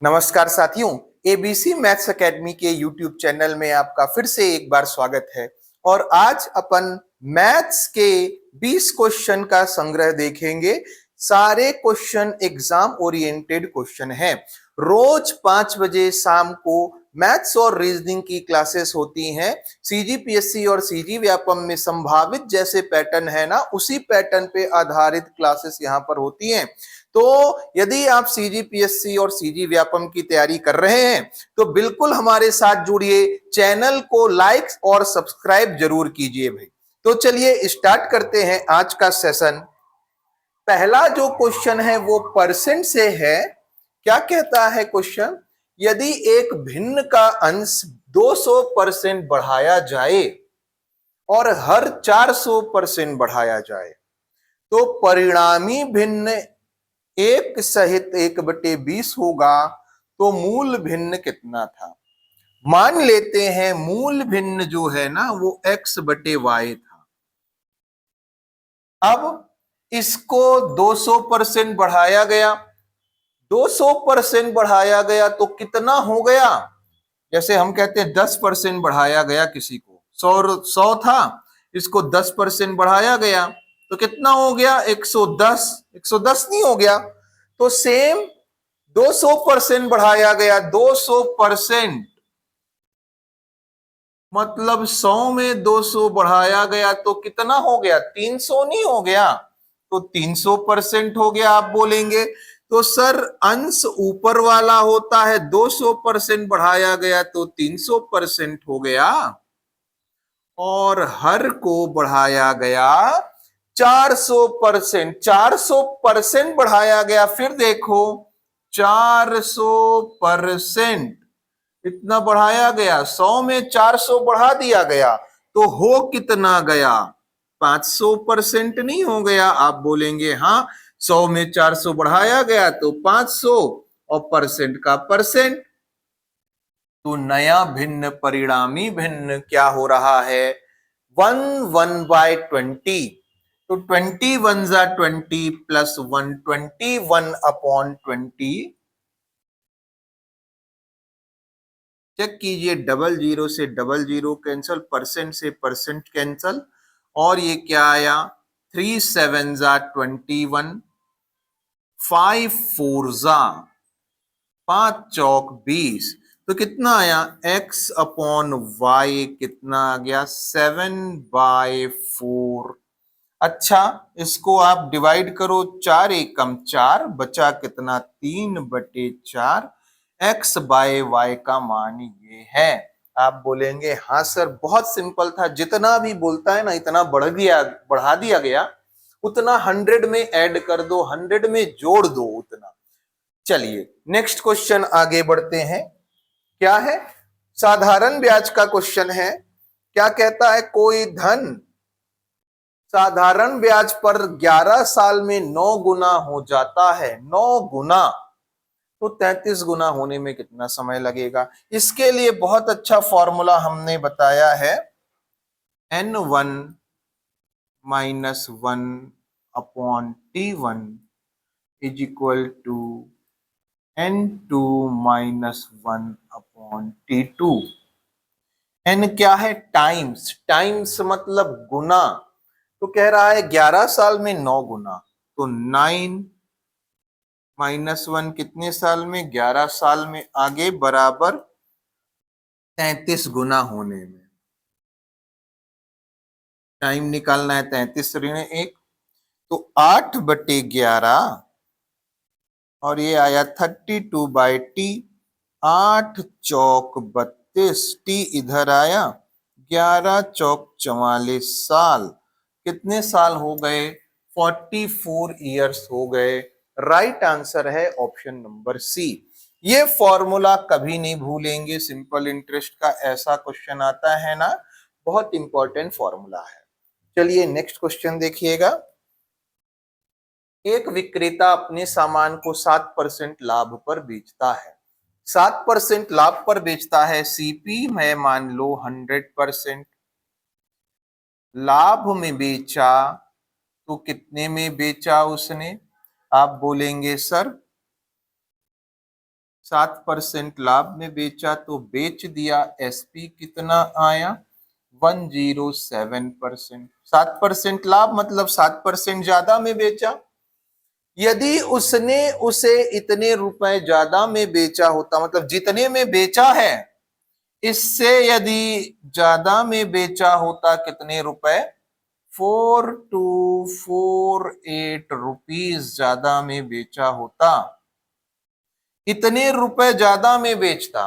नमस्कार साथियों, ABC maths academy के यूट्यूब चैनल में आपका फिर से एक बार स्वागत है। और आज अपन मैथ्स के 20 क्वेश्चन का संग्रह देखेंगे। सारे क्वेश्चन एग्जाम ओरिएंटेड क्वेश्चन हैं। रोज 5 बजे शाम को मैथ्स और रीजनिंग की क्लासेस होती हैं। सीजीपीएससी और सीजी व्यापम में संभावित जैसे पैटर्न है ना, उसी पैटर्न पे आधारित क्लासेस यहाँ पर होती हैं। तो यदि आप सीजीपीएससी और सीजी व्यापम की तैयारी कर रहे हैं तो बिल्कुल हमारे साथ जुड़िए, चैनल को लाइक और सब्सक्राइब जरूर कीजिए भाई। तो चलिए स्टार्ट करते हैं आज का सेशन। पहला जो क्वेश्चन है वो परसेंट से है। क्या कहता है क्वेश्चन? यदि एक भिन्न का अंश 200% बढ़ाया जाए और हर 400% बढ़ाया जाए तो परिणामी भिन्न 1/1/20 होगा। तो मूल भिन्न कितना था? मान लेते हैं मूल भिन्न जो है ना वो x/y था। अब इसको 200% बढ़ाया गया। 200% बढ़ाया गया तो कितना हो गया? जैसे हम कहते हैं 10% बढ़ाया गया, किसी को 100 था, इसको 10% बढ़ाया गया तो कितना हो गया? 110। 110 नहीं हो गया? तो सेम 200% बढ़ाया गया। 200% मतलब 100 में 200 बढ़ाया गया तो कितना हो गया? 300 नहीं हो गया? तो 300% हो गया। आप बोलेंगे तो सर अंश ऊपर वाला होता है, 200% बढ़ाया गया तो 300% हो गया और हर को बढ़ाया गया 400%। 400% बढ़ाया गया। फिर देखो 400% इतना बढ़ाया गया। 100 में 400 बढ़ा दिया गया तो हो कितना गया? 500% नहीं हो गया? आप बोलेंगे हाँ, 100 में 400 बढ़ाया गया तो 500 और परसेंट का परसेंट। तो नया भिन्न, परिणामी भिन्न क्या हो रहा है? 1/20। तो 21 जा 20 प्लस 1, 21/20। चेक कीजिए, डबल जीरो से डबल जीरो कैंसल, परसेंट से परसेंट कैंसल, और ये क्या आया? 3 7 जा 21, 5 4 जा 5 चौक 20। तो कितना आया? x/y कितना आ गया? 7/4। अच्छा, इसको आप डिवाइड करो, 4 एकम 4, बचा कितना? 3/4। x/y का मान ये है। आप बोलेंगे हाँ सर बहुत सिंपल था, जितना भी बोलता है ना इतना बढ़ा दिया गया, उतना 100 में ऐड कर दो, 100 में जोड़ दो उतना। चलिए नेक्स्ट क्वेश्चन आगे बढ़ते हैं। क्या है? साधारण ब्याज का क्वेश्चन है। क्या कहता है? कोई धन साधारण ब्याज पर 11 साल में 9 गुना हो जाता है। 9 गुना तो 33 गुना होने में कितना समय लगेगा? इसके लिए बहुत अच्छा फॉर्मूला हमने बताया है, n1 - 1/t1 is equal to n2 - 1/t2। n क्या है? टाइम्स। टाइम्स मतलब गुना। तो कह रहा है 11 साल में 9 गुना, तो 9 - 1 कितने साल में? 11 साल में, आगे बराबर 33 गुना होने में। टाइम निकालना है, 33 ऋण 1 तो 8/11 और ये आया 32/t। 8 चौक 32, टी इधर आया, 11 चौक 44 साल। कितने साल हो गए? 44 ईयर्स हो गए। राइट आंसर है ऑप्शन नंबर सी। ये फॉर्मूला कभी नहीं भूलेंगे, सिंपल इंटरेस्ट का ऐसा क्वेश्चन आता है ना, बहुत इंपॉर्टेंट फॉर्मूला है। चलिए नेक्स्ट क्वेश्चन देखिएगा। एक विक्रेता अपने सामान को 7% लाभ पर बेचता है। 7% लाभ पर बेचता है। सीपी में मान लो 100%। लाभ में बेचा तो कितने में बेचा उसने? आप बोलेंगे सर 7% लाभ में बेचा तो बेच दिया, एसपी कितना आया 107%। 7% लाभ मतलब 7% ज्यादा में बेचा। यदि उसने उसे इतने रुपए ज्यादा में बेचा होता, मतलब जितने में बेचा है इससे यदि ज्यादा में बेचा होता, कितने रुपए 4248 रुपीज ज्यादा में बेचा होता, इतने रुपए ज्यादा में बेचता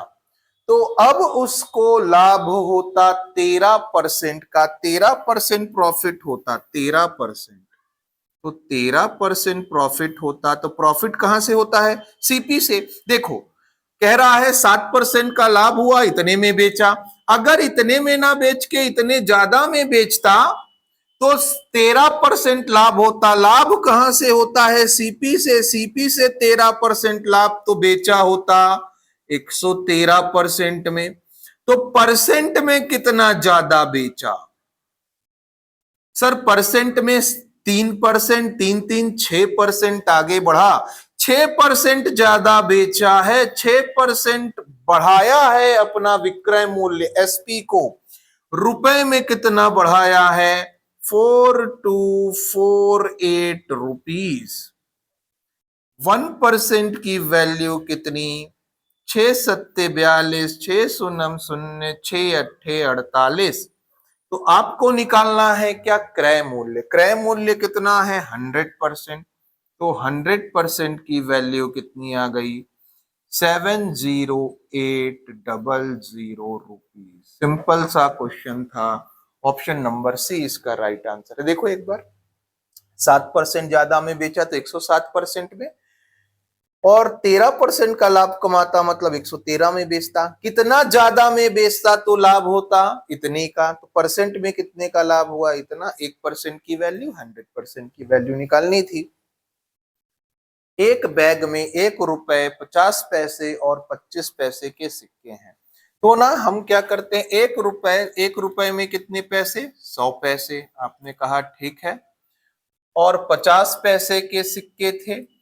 तो अब उसको लाभ होता 13% का। 13% प्रॉफिट होता, 13%। तो 13% प्रॉफिट होता, तो प्रॉफिट कहां से होता है, सीपी से। देखो कह रहा है 7% का लाभ हुआ, इतने में बेचा। अगर इतने में ना बेच के इतने ज्यादा में बेचता तो 13% लाभ होता। लाभ कहां से होता है, सीपी से। सीपी से 13% लाभ, तो बेचा होता 113% में। तो परसेंट में कितना ज्यादा बेचा सर, परसेंट में 3%, 3 6% आगे बढ़ा, 6% ज्यादा बेचा है, 6% बढ़ाया है अपना विक्रय मूल्य एसपी को। रुपए में कितना बढ़ाया है 4248 रुपीज। 1% की वैल्यू कितनी 6 सत्ते 42, 6 शून्य शून्य, 6 अट्ठे 48। तो आपको निकालना है क्या क्रय मूल्य। क्रय मूल्य कितना है 100%। तो 100% की वैल्यू कितनी आ गई 70800 रुपीज। सिंपल सा क्वेश्चन था। ऑप्शन नंबर सी इसका राइट आंसर है। देखो एक बार 7% ज्यादा में बेचा तो 107% में, और 13% का लाभ कमाता मतलब 113 में बेचता। कितना ज्यादा में बेचता तो लाभ होता इतने का। तो परसेंट में कितने का लाभ हुआ इतना। 1% की वैल्यू 100% की वैल्यू निकालनी थी। एक बैग में 1 रुपए 50 पैसे और 25 पैसे के सिक्के हैं। तो ना हम क्या करते हैं, 1 रुपए में कितने पैसे 100 पैसे, आपने कहा ठीक है। और 50 पैसे के सिक्के थे,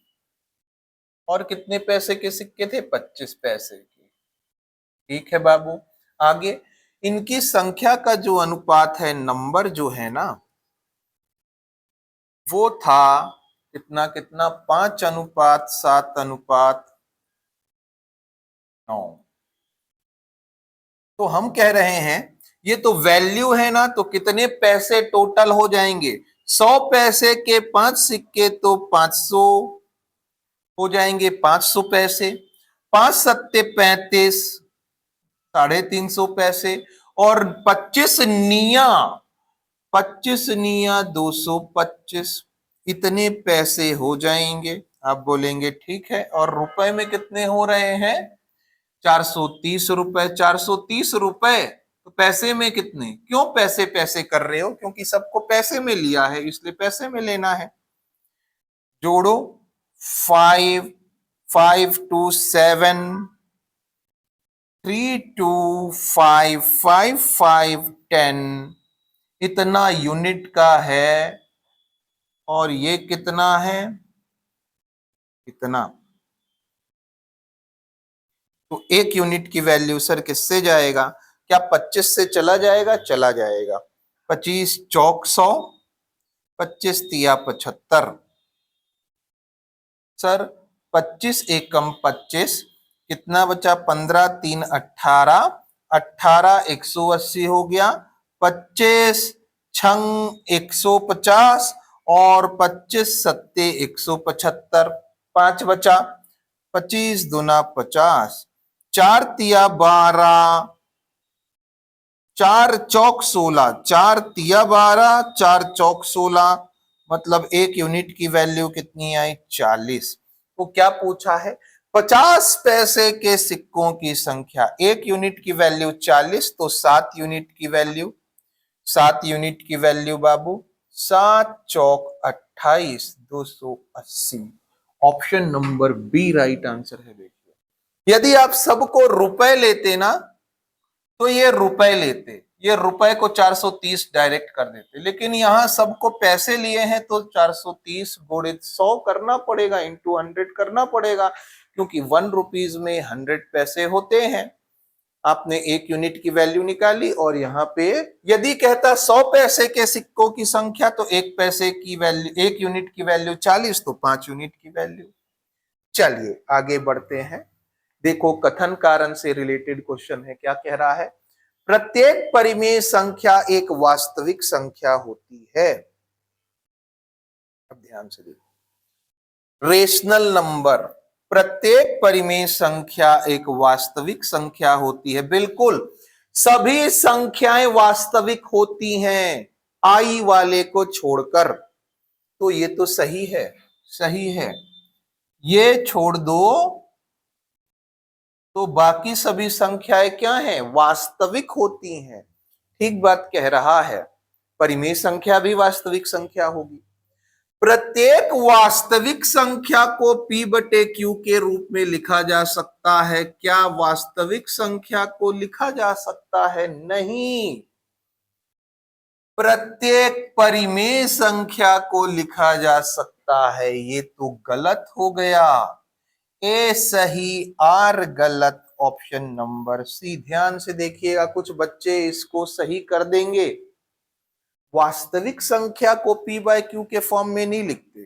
और कितने पैसे के सिक्के थे 25 पैसे के। ठीक है बाबू। आगे इनकी संख्या का जो अनुपात है, नंबर जो है ना, वो था कितना कितना 5:7:9। तो हम कह रहे हैं ये तो वैल्यू है ना, तो कितने पैसे टोटल हो जाएंगे 100 पैसे के 5 सिक्के तो 500 हो जाएंगे, 500 पैसे। 5 सत्ते 35, 350 पैसे। और 25 निया 225, इतने पैसे हो जाएंगे। आप बोलेंगे ठीक है। और रुपए में कितने हो रहे हैं 430 रुपए। 430 रुपए तो पैसे में कितने, क्यों पैसे पैसे कर रहे हो, क्योंकि सबको पैसे में लिया है इसलिए पैसे में लेना है। जोड़ो 5 5 2 7 3 2 5 5 5 10, इतना यूनिट का है। और ये कितना है इतना। तो 1 यूनिट की वैल्यू सर किससे जाएगा, क्या 25 से चला जाएगा, चला जाएगा। 25 चौक 100, 25 तिया 75। सर 25 एकम 25, कितना बचा 15 3 18, 18 180 हो गया। 25 छंग 150 और 25 सत्ते 175, 5 बचा। 25 दूना 50, 4 तिया 12, 4 चौक 16, 4 तिया 12, 4 चौक 16, मतलब 1 यूनिट की वैल्यू कितनी आई 40। तो क्या पूछा है 50 पैसे के सिक्कों की संख्या। 1 यूनिट की वैल्यू 40, तो 7 यूनिट की वैल्यू, 7 यूनिट की वैल्यू बाबू 7 चौक 28, 280। Option number B right answer है। देखिए यदि आप सबको रुपए लेते ना तो ये रुपए लेते, ये रुपए को 430 डायरेक्ट कर देते, लेकिन यहां सबको पैसे लिए हैं तो 430 गुणित 100 करना पड़ेगा, इंटू 100 करना पड़ेगा, क्योंकि 1 रुपीज में 100 पैसे होते हैं। आपने 1 यूनिट की वैल्यू निकाली और यहाँ पे यदि कहता 100 पैसे के सिक्कों की संख्या तो 1 पैसे की वैल्यू, 1 यूनिट की वैल्यू 40, तो 5 यूनिट की वैल्यू। चलिए आगे बढ़ते हैं। देखो कथन कारण से रिलेटेड क्वेश्चन है, क्या कह रहा है? प्रत्येक परिमेय संख्या एक वास्तविक संख्या होती है। अब ध्यान से देखो, रेशनल नंबर, प्रत्येक परिमेय संख्या एक वास्तविक संख्या होती है। बिल्कुल सभी संख्याएं वास्तविक होती हैं, आई वाले को छोड़कर। तो ये तो सही है, सही है। ये छोड़ दो तो बाकी सभी संख्याएं क्या हैं? वास्तविक होती हैं। ठीक बात कह रहा है, परिमेय संख्या भी वास्तविक संख्या होगी। प्रत्येक वास्तविक संख्या को P बटे Q के रूप में लिखा जा सकता है। क्या वास्तविक संख्या को लिखा जा सकता है? नहीं, प्रत्येक परिमेय संख्या को लिखा जा सकता है। ये तो गलत हो गया। ए सही, आर गलत, ऑप्शन नंबर सी। ध्यान से देखिएगा, कुछ बच्चे इसको सही कर देंगे। वास्तविक संख्या को P बाय Q के फॉर्म में नहीं लिखते,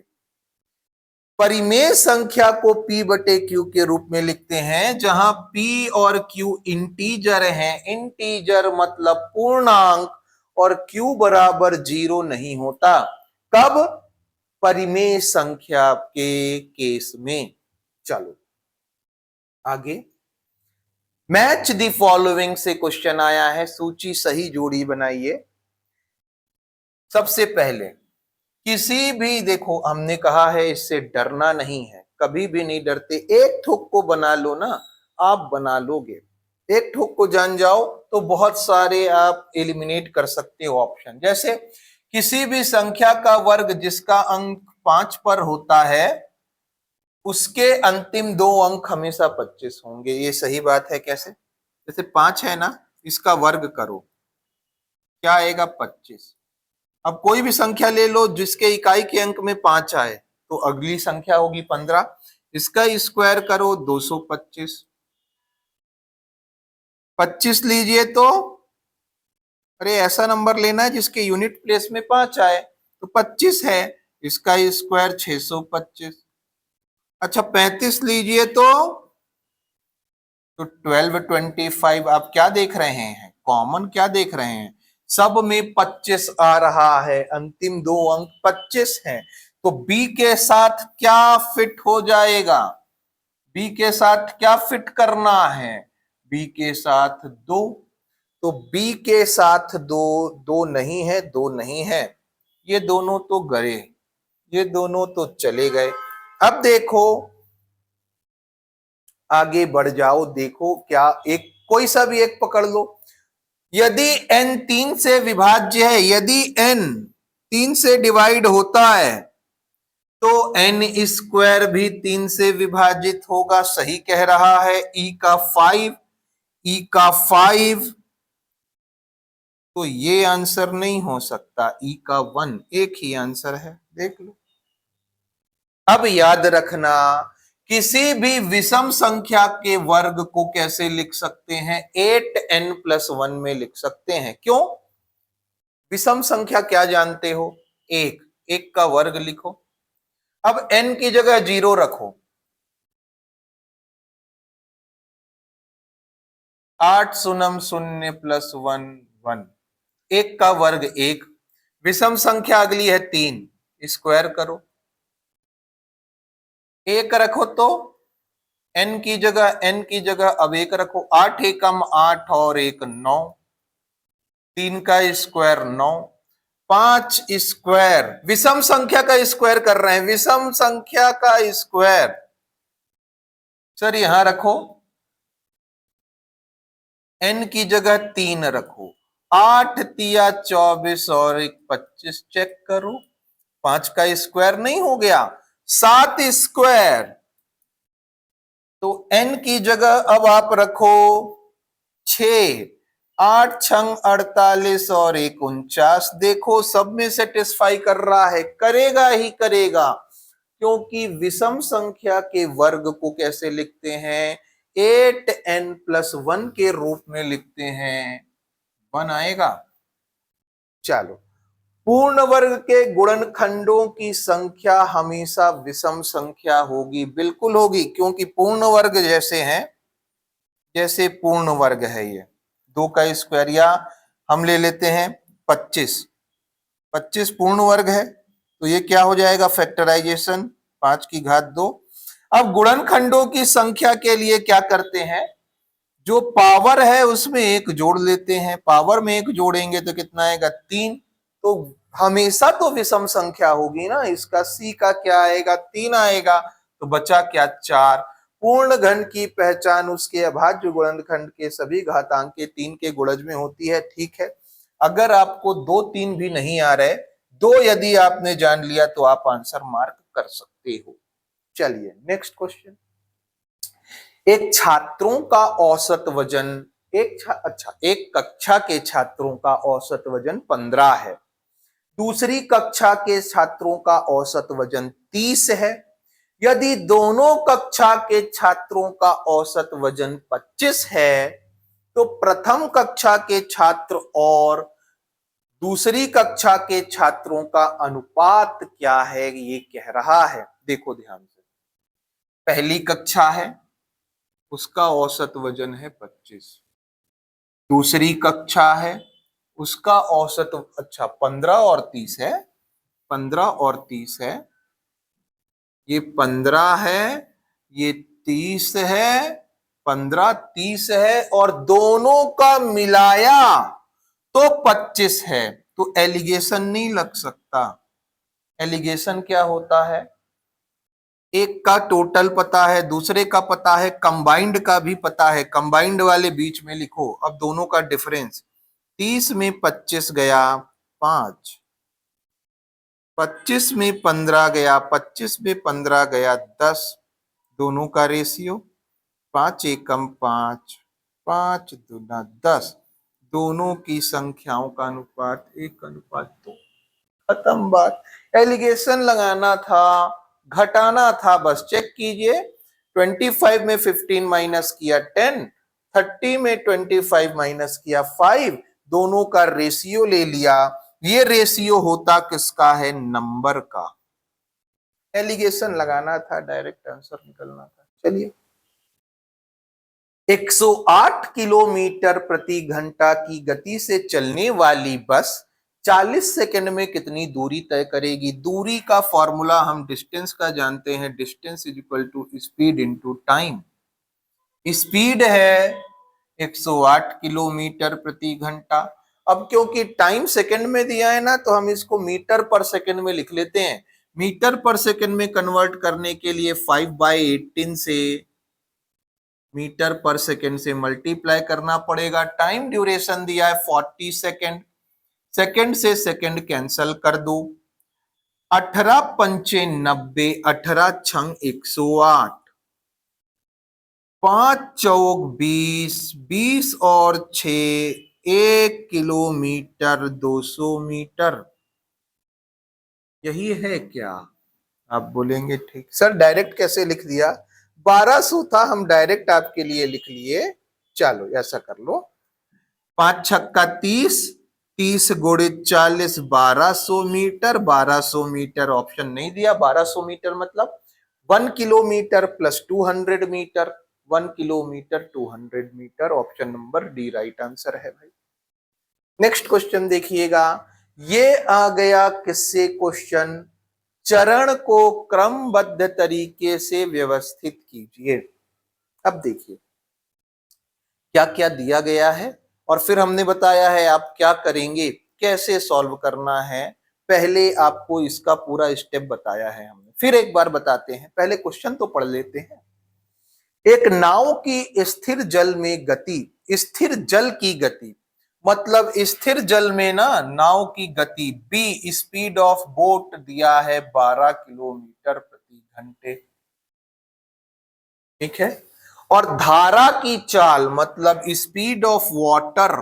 परिमेय संख्या को P बटे Q के रूप में लिखते हैं, जहां P और Q इंटीजर हैं। इंटीजर मतलब पूर्णांक, और Q बराबर 0 नहीं होता। कब? परिमेय संख्या के केस में। चलो आगे, मैच द फॉलोइंग से क्वेश्चन आया है, सूची सही जोड़ी बनाइए। सबसे पहले किसी भी, देखो हमने कहा है इससे डरना नहीं है, कभी भी नहीं डरते। एक ठोक को बना लो ना, आप बना लोगे। एक ठोक को जान जाओ तो बहुत सारे आप एलिमिनेट कर सकते हो ऑप्शन। जैसे किसी भी संख्या का वर्ग जिसका अंक 5 पर होता है, उसके अंतिम 2 अंक हमेशा 25 होंगे। ये सही बात है। कैसे? जैसे 5 है ना, इसका वर्ग करो, क्या आएगा? 25। अब कोई भी संख्या ले लो जिसके इकाई के अंक में 5 आए, तो अगली संख्या होगी 15, इसका स्क्वायर करो 225। 25 लीजिए तो, अरे ऐसा नंबर लेना है जिसके यूनिट प्लेस में 5 आए, तो 25 है, इसका स्क्वायर 625। अच्छा 35 लीजिए तो 1225। आप क्या देख रहे हैं? कॉमन क्या देख रहे हैं? सब में 25 आ रहा है, अंतिम 2 अंक 25 हैं। तो बी के साथ क्या फिट हो जाएगा? बी के साथ क्या फिट करना है? बी के साथ 2। तो बी के साथ 2, 2 नहीं है, 2 नहीं है, ये दोनों तो गए, ये दोनों तो चले गए। अब देखो आगे बढ़ जाओ, देखो क्या, एक कोई सा भी एक पकड़ लो। यदि n 3 से विभाज्य है, यदि n 3 से डिवाइड होता है, तो n स्क्वायर भी 3 से विभाजित होगा। सही कह रहा है। e का 5, e का 5, तो ये आंसर नहीं हो सकता। e का 1, एक ही आंसर है, देख लो। अब याद रखना, किसी भी विषम संख्या के वर्ग को कैसे लिख सकते हैं? 8n+1 में लिख सकते हैं। क्यों? विषम संख्या क्या जानते हो? 1, 1 का वर्ग लिखो। अब n की जगह 0 रखो, 8 शून्य 0 + 1 1, 1 का वर्ग 1। विषम संख्या अगली है 3, स्क्वायर करो, 1 रखो तो n की जगह अब 1 रखो। 8 एकम 8 और 1 9, 3 का स्क्वायर 9, 5 स्क्वायर, विषम संख्या का स्क्वायर कर रहे हैं, विषम संख्या का स्क्वायर। सर यहां रखो, n की जगह 3 रखो, 8 तिया 24 और 1 25, चेक करो, 5 का स्क्वायर नहीं हो गया, 7 स्क्वायर। तो n की जगह अब आप रखो 6, 8 छंग 48 और 1 49। देखो सब में सेटिस्फाई कर रहा है, करेगा ही करेगा। क्योंकि विषम संख्या के वर्ग को कैसे लिखते हैं, 8n+1 के रूप में लिखते हैं, 1 आएगा। चलो, पूर्ण वर्ग के गुणनखंडों की संख्या हमेशा विषम संख्या होगी, बिल्कुल होगी, क्योंकि पूर्ण वर्ग जैसे हैं, जैसे पूर्ण वर्ग है ये 2 का स्क्वायर, या हम ले लेते हैं 25, 25 पूर्ण वर्ग है, तो ये क्या हो जाएगा, फैक्टराइजेशन 5 की घात 2। अब गुणनखंडों की संख्या के लिए क्या करते हैं, जो पावर है उसमें 1 जोड़ लेते हैं, पावर में 1 जोड़ेंगे तो कितना आएगा, 3। तो हमेशा तो विषम संख्या होगी ना, इसका सी का क्या आएगा, 3 आएगा, तो बचा क्या, 4। पूर्ण घन की पहचान उसके अभाज्य गुणनखंड के सभी घातांक के 3 के गुणज में होती है, ठीक है। अगर आपको 2 3 भी नहीं आ रहे, 2 यदि आपने जान लिया तो आप आंसर मार्क कर सकते हो। चलिए नेक्स्ट क्वेश्चन। एक छात्रों का औसत वजन, एक कक्षा के छात्रों का औसत वजन 15 है, दूसरी कक्षा के छात्रों का औसत वजन 30 है। यदि दोनों कक्षा के छात्रों का औसत वजन 25 है, तो प्रथम कक्षा के छात्र और दूसरी कक्षा के छात्रों का अनुपात क्या है, ये कह रहा है। देखो ध्यान से, पहली कक्षा है, उसका औसत वजन है 25, दूसरी कक्षा है, उसका औसत 15 और 30 है, 15 और 30 है, ये 15 है, ये 30 है, 15 30 है, और दोनों का मिलाया तो 25 है। तो एलिगेशन नहीं लग सकता। एलिगेशन क्या होता है, एक का टोटल पता है, दूसरे का पता है, कंबाइंड का भी पता है, कंबाइंड वाले बीच में लिखो। अब दोनों का डिफरेंस, 30 में 25 गया 5, 25 में 15 गया, 25 में 15 गया 10, दोनों का रेशियो 5 एकम 5, 5 दूना 10, दोनों की संख्याओं का अनुपात 1:2। खत्म बात। एलिगेशन लगाना था, घटाना था, बस चेक कीजिए। 25 में 15 माइनस किया 10, 30 में 25 माइनस किया 5, दोनों का रेशियो ले लिया। ये रेशियो होता किसका है, नंबर का। एलिगेशन लगाना था, डायरेक्ट आंसर निकलना था। चलिए, 108 किलोमीटर प्रति घंटा की गति से चलने वाली बस 40 सेकंड में कितनी दूरी तय करेगी। दूरी का फॉर्मूला हम डिस्टेंस का जानते हैं, distance is equal to speed into time. Speed है 108 किलोमीटर प्रति घंटा। अब क्योंकि टाइम सेकंड में दिया है ना, तो हम इसको मीटर पर सेकंड में लिख लेते हैं। मीटर पर सेकंड में कन्वर्ट करने के लिए 5/18 से मीटर पर सेकंड से मल्टीप्लाई करना पड़ेगा। टाइम ड्यूरेशन दिया है 40 सेकंड, सेकंड से सेकंड कैंसल कर दो। 18 पंचे 90, 18 छंग 108, 5 चौक 20, 20 और 6 1 किलोमीटर 200 मीटर। यही है क्या, आप बोलेंगे ठीक सर डायरेक्ट कैसे लिख दिया। 1200 था, हम डायरेक्ट आपके लिए लिख लिए। चलो ऐसा कर लो, 5 छक्का 30, 30 गुणित 40 1200 मीटर। 1200 मीटर ऑप्शन नहीं दिया, 1200 मीटर मतलब 1 kilometre plus 200 metre, 1 kilometre 200 metre. Option number D right answer है भाई। नेक्स्ट क्वेश्चन देखिएगा, ये आ गया किससे क्वेश्चन, चरण को क्रमबद्ध तरीके से व्यवस्थित कीजिए। अब देखिए क्या क्या दिया गया है, और फिर हमने बताया है आप क्या करेंगे, कैसे सॉल्व करना है। पहले आपको इसका पूरा स्टेप बताया है हमने, फिर एक बार बताते हैं। पहले क्वेश्चन तो पढ़ लेते हैं। एक नाव की स्थिर जल में गति, स्थिर जल की गति मतलब स्थिर जल में ना नाव की गति बी, स्पीड ऑफ बोट दिया है 12 किलोमीटर प्रति घंटे, ठीक है। और धारा की चाल मतलब स्पीड ऑफ वाटर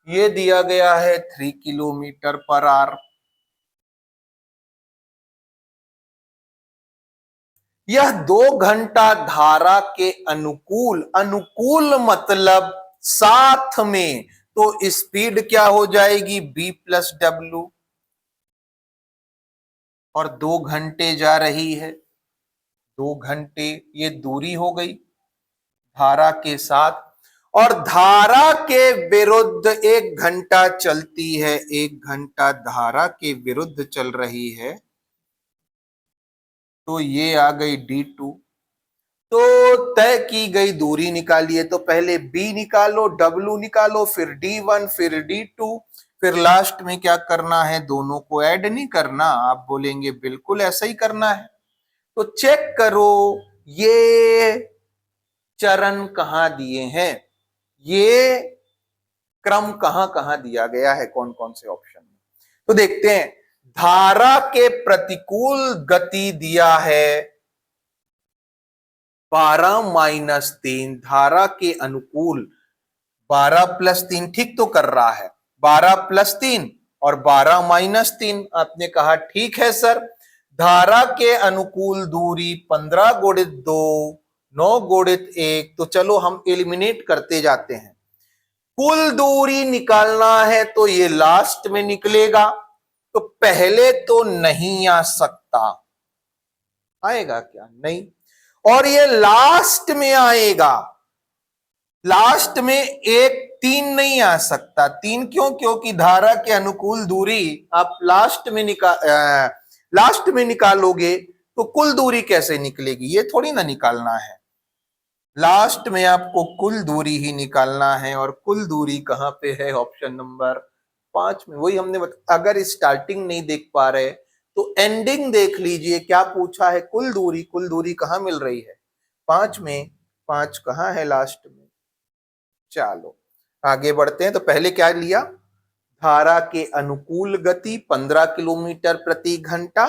ये दिया गया है 3 किलोमीटर पर आवर। यह 2 घंटा धारा के अनुकूल, अनुकूल मतलब साथ में, तो स्पीड क्या हो जाएगी b प्लस डब्ल्यू, और 2 घंटे जा रही है, 2 घंटे ये दूरी हो गई धारा के साथ, और धारा के विरुद्ध 1 घंटा चलती है, 1 घंटा धारा के विरुद्ध चल रही है, तो ये आ गई d2। तो तय की गई दूरी निकालिए, तो पहले b निकालो, w निकालो, फिर d1, फिर d2, फिर लास्ट में क्या करना है, दोनों को ऐड नहीं करना। आप बोलेंगे बिल्कुल ऐसा ही करना है, तो चेक करो ये चरण कहां दिए हैं, ये क्रम कहां कहां दिया गया है, कौन कौन से ऑप्शन में। तो देखते हैं, धारा के प्रतिकूल गति दिया है 12-3, धारा के अनुकूल 12+3, ठीक तो कर रहा है, 12+3 और 12-3। आपने कहा ठीक है सर। धारा के अनुकूल दूरी 15 गुणित 2, 9 गुणित 1, तो चलो हम एलिमिनेट करते जाते हैं। कुल दूरी निकालना है तो ये लास्ट में निकलेगा, तो पहले तो नहीं आ सकता, आएगा क्या, नहीं, और ये लास्ट में आएगा, लास्ट में 1-3 नहीं आ सकता। 3 क्यों, क्योंकि धारा के अनुकूल दूरी आप लास्ट में निकालोगे तो कुल दूरी कैसे निकलेगी, ये थोड़ी ना निकालना है, लास्ट में आपको कुल दूरी ही निकालना है, और कुल दूरी कहां पे है, ऑप्शन नंबर 5 में। वही हमने अगर स्टार्टिंग नहीं देख पा रहे तो एंडिंग देख लीजिए, क्या पूछा है, कुल दूरी, कुल दूरी कहां मिल रही है, 5 में, 5 कहां है लास्ट में। चलो आगे बढ़ते हैं, तो पहले क्या लिया, धारा के अनुकूल गति 15 किलोमीटर प्रति घंटा,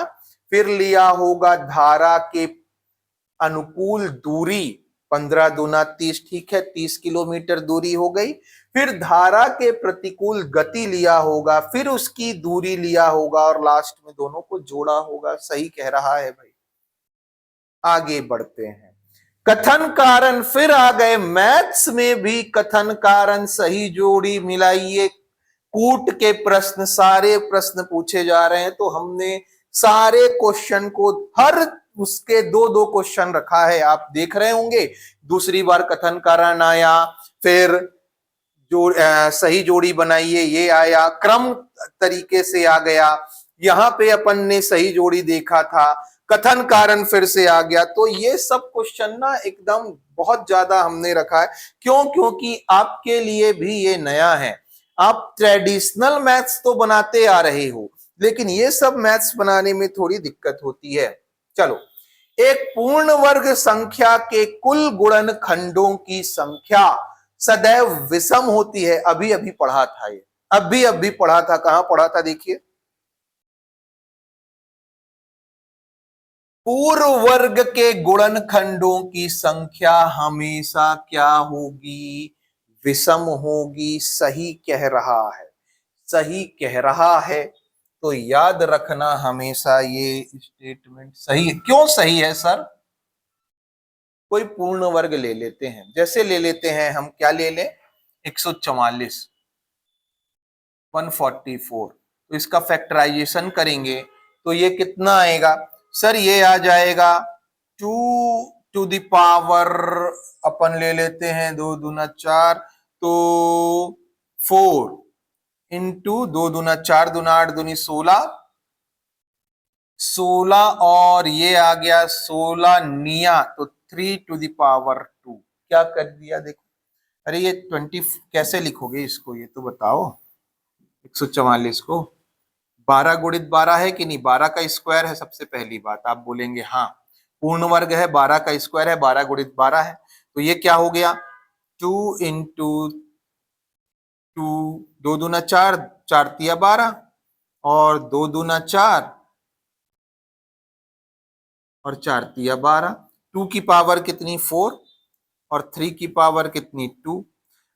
फिर लिया होगा धारा के अनुकूल दूरी 15 दूना 30, ठीक है, 30 किलोमीटर दूरी हो गई, फिर धारा के प्रतिकूल गति लिया होगा, फिर उसकी दूरी लिया होगा, और लास्ट में दोनों को जोड़ा होगा। सही कह रहा है भाई। आगे बढ़ते हैं, कथन कारण फिर आ गए, मैथ्स में भी कथन कारण सही जोड़ी मिलाइए, कूट के प्रश्न, सारे प्रश्न पूछे जा रहे हैं, तो हमने सारे क्वेश्चन को, हर उसके 2-2 क्वेश्चन रखा है, आप देख रहे होंगे। दूसरी बार कथन कारण आया, फिर सही जोड़ी बनाइए, ये आया, क्रम तरीके से आ गया, यहां पे अपन ने सही जोड़ी देखा था, कथन कारण फिर से आ गया। तो ये सब क्वेश्चन ना एकदम बहुत ज्यादा हमने रखा है, क्यों, क्योंकि आपके लिए भी ये नया है। आप ट्रेडिशनल मैथ्स तो बनाते आ रहे हो, लेकिन ये सब मैथ्स बनाने में थोड़ी दिक्कत होती है। चलो, एक पूर्ण वर्ग संख्या के कुल गुणनखंडों की संख्या सदैव विषम होती है। अभी अभी पढ़ा था ये, अभी पढ़ा था, कहां पढ़ा था, देखिए, पूर्ण वर्ग के गुणनखंडों की संख्या हमेशा क्या होगी, विषम होगी। सही कह रहा है, सही कह रहा है, तो याद रखना हमेशा ये स्टेटमेंट सही है। क्यों सही है सर, कोई पूर्ण वर्ग ले लेते हैं, जैसे ले लेते हैं हम, क्या ले लें, 144, 144, तो इसका फैक्टराइजेशन करेंगे तो ये कितना आएगा सर, ये आ जाएगा 2 टू द पावर, अपन ले लेते हैं 2 दूना 4, तो 4 इंटू 2 दूना 4 दूना 8 दूनी 16, 16, और ये आ गया 16 निया, तो 3 टू द पावर 2। क्या कर दिया देखो, अरे ये 20 कैसे लिखोगे इसको, ये तो बताओ, 144 को 12 गुणित 12 है कि नहीं, 12 का स्क्वायर है, सबसे पहली बात आप बोलेंगे हाँ, पूर्ण वर्ग है, 12 का स्क्वायर है, 12 गुणित 12 है, तो ये क्या हो गया, 2 इंटू 2, 2 दूना 4, 4 तिया 12, और 2 दूना 4 और 4 तिया 12, 2 की पावर कितनी 4, और 3 की पावर कितनी 2।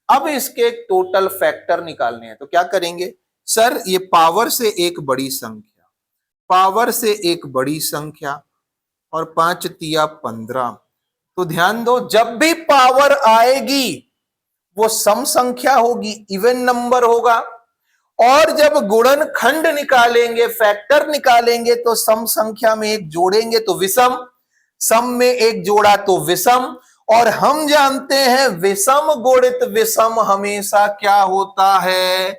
अब इसके टोटल फैक्टर निकालने हैं, तो क्या करेंगे सर, ये पावर से एक बड़ी संख्या, पावर से एक बड़ी संख्या, और 5 तिया 15। तो ध्यान दो, जब भी पावर आएगी वो सम संख्या होगी, इवन नंबर होगा। और जब गुणनखंड निकालेंगे, फैक्टर निकालेंगे, तो सम संख्या में एक जोड़ेंगे तो विषम, सम में एक जोड़ा तो विषम। और हम जानते हैं विषम गुणित विषम हमेशा क्या होता है,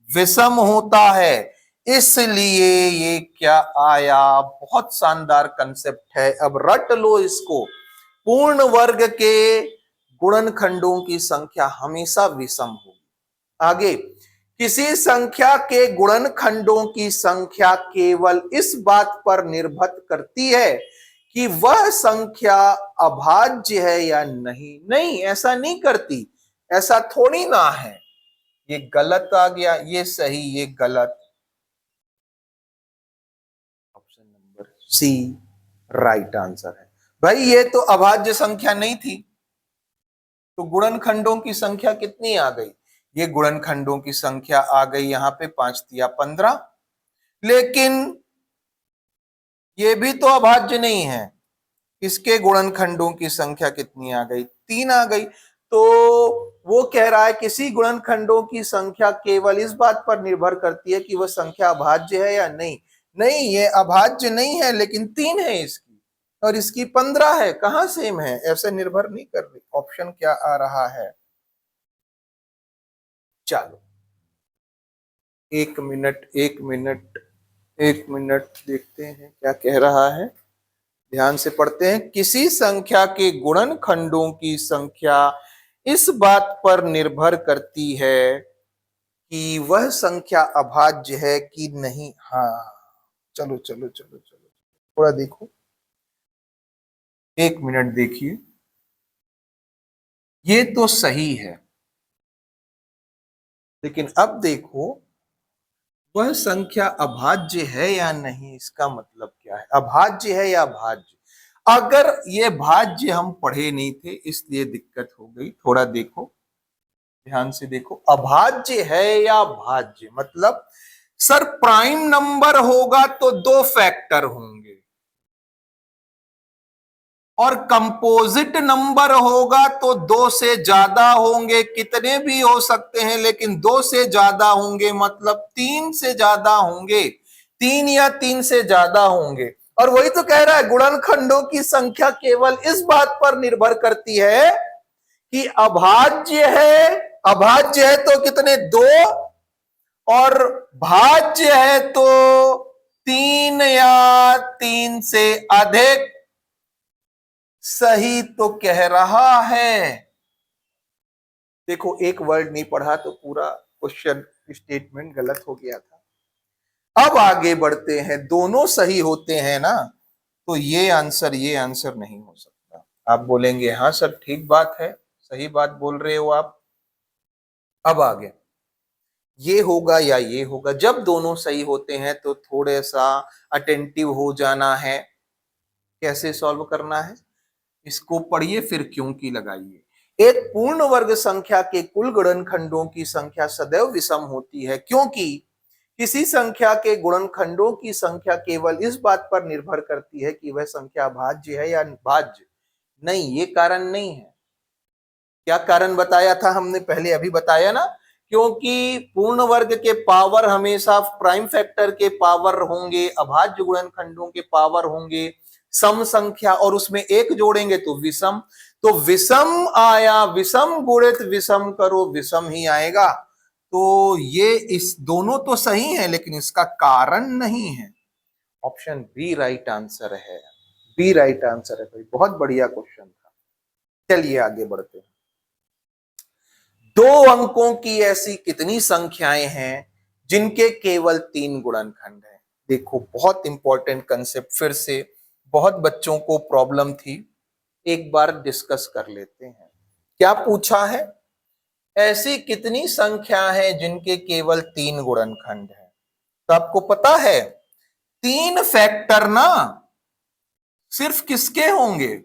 विषम होता है। इसलिए ये क्या आया, बहुत शानदार कंसेप्ट है। अब रट लो इसको, पूर्ण वर्ग के गुणनखंडों की संख्या हमेशा विषम होगी। आगे, किसी संख्या के गुणनखंडों की संख्या केवल इस बात पर निर्भर करती है कि वह संख्या अभाज्य है या नहीं। नहीं, ऐसा नहीं करती, ऐसा थोड़ी ना है। ये गलत आ गया, ये सही, ये गलत। Option number C right answer है। भाई ये तो अभाज्य संख्या नहीं थी, तो गुणनखंडों की संख्या कितनी आ गई, ये गुणनखंडों की संख्या आ गई यहां पे 5 तिया 15। लेकिन ये भी तो अभाज्य नहीं है, इसके गुणनखंडों की संख्या कितनी आ गई, 3 आ गई। तो वो कह रहा है किसी गुणनखंडों की संख्या केवल इस बात पर निर्भर करती है कि वह संख्या अभाज्य है या नहीं। नहीं, ये अभाज्य नहीं है, लेकिन 3 है इसकी और इसकी 15 है, कहां सेम है, ऐसे निर्भर नहीं कर रही। ऑप्शन क्या आ रहा है, चलो 1 मिनट देखते हैं क्या कह रहा है, ध्यान से पढ़ते हैं। किसी संख्या के गुणनखंडों की संख्या इस बात पर निर्भर करती है कि वह संख्या अभाज्य है कि नहीं। हाँ, चलो चलो चलो चलो थोड़ा देखो, 1 मिनट देखिए, ये तो सही है, लेकिन अब देखो वह संख्या अभाज्य है या नहीं, इसका मतलब क्या है, अभाज्य है या भाज्य। अगर ये भाज्य हम पढ़े नहीं थे इसलिए दिक्कत हो गई, थोड़ा देखो, ध्यान से देखो, अभाज्य है या भाज्य, मतलब सर प्राइम नंबर होगा तो 2 फैक्टर होंगे और कंपोजिट नंबर होगा तो 2 से ज्यादा होंगे, कितने भी हो सकते हैं लेकिन 2 से ज्यादा होंगे, मतलब 3 से ज्यादा होंगे, 3 या 3 से ज्यादा होंगे। और वही तो कह रहा है गुणनखंडों की संख्या केवल इस बात पर निर्भर करती है कि अभाज्य है, अभाज्य है तो कितने, 2, और भाज्य है तो 3 या 3 से अधिक। सही तो कह रहा है। देखो एक वर्ड नहीं पढ़ा तो पूरा क्वेश्चन स्टेटमेंट गलत हो गया था। अब आगे बढ़ते हैं, दोनों सही होते हैं ना, तो ये आंसर नहीं हो सकता। आप बोलेंगे हाँ सर ठीक बात है, सही बात बोल रहे हो आप। अब आगे ये होगा या ये होगा, जब दोनों सही होते हैं तो थोड़े सा अटेंटिव हो जाना है। कैसे सॉल्व करना है इसको पढ़िए, फिर क्यों की लगाइए। एक पूर्ण वर्ग संख्या के कुल गुणनखंडों की संख्या सदैव विषम होती है, क्योंकि किसी संख्या के गुणनखंडों की संख्या केवल इस बात पर निर्भर करती है कि वह संख्या भाज्य है या भाज्य नहीं। ये कारण नहीं है। क्या कारण बताया था हमने पहले, अभी बताया ना, क्योंकि पूर्ण वर्ग के पावर हमेशा प्राइम फैक्टर के पावर होंगे, अभाज्य गुणनखंडों के पावर होंगे सम संख्या, और उसमें एक जोड़ेंगे तो विषम। तो विषम आया, विषम गुणित विषम करो विषम ही आएगा। तो ये इस दोनों तो सही है लेकिन इसका कारण नहीं है। ऑप्शन बी राइट आंसर है, बी राइट आंसर है भाई, बहुत बढ़िया क्वेश्चन था। चलिए आगे बढ़ते हैं। 2 अंकों की ऐसी कितनी संख्याएं हैं जिनके केवल 3 गुणनखंड हैं। देखो बहुत इंपॉर्टेंट कंसेप्ट, फिर से बहुत बच्चों को प्रॉब्लम थी, एक बार डिस्कस कर लेते हैं। क्या पूछा है, ऐसी कितनी संख्या है जिनके केवल 3 गुणनखंड हैं। तो आपको पता है 3 फैक्टर ना सिर्फ किसके होंगे,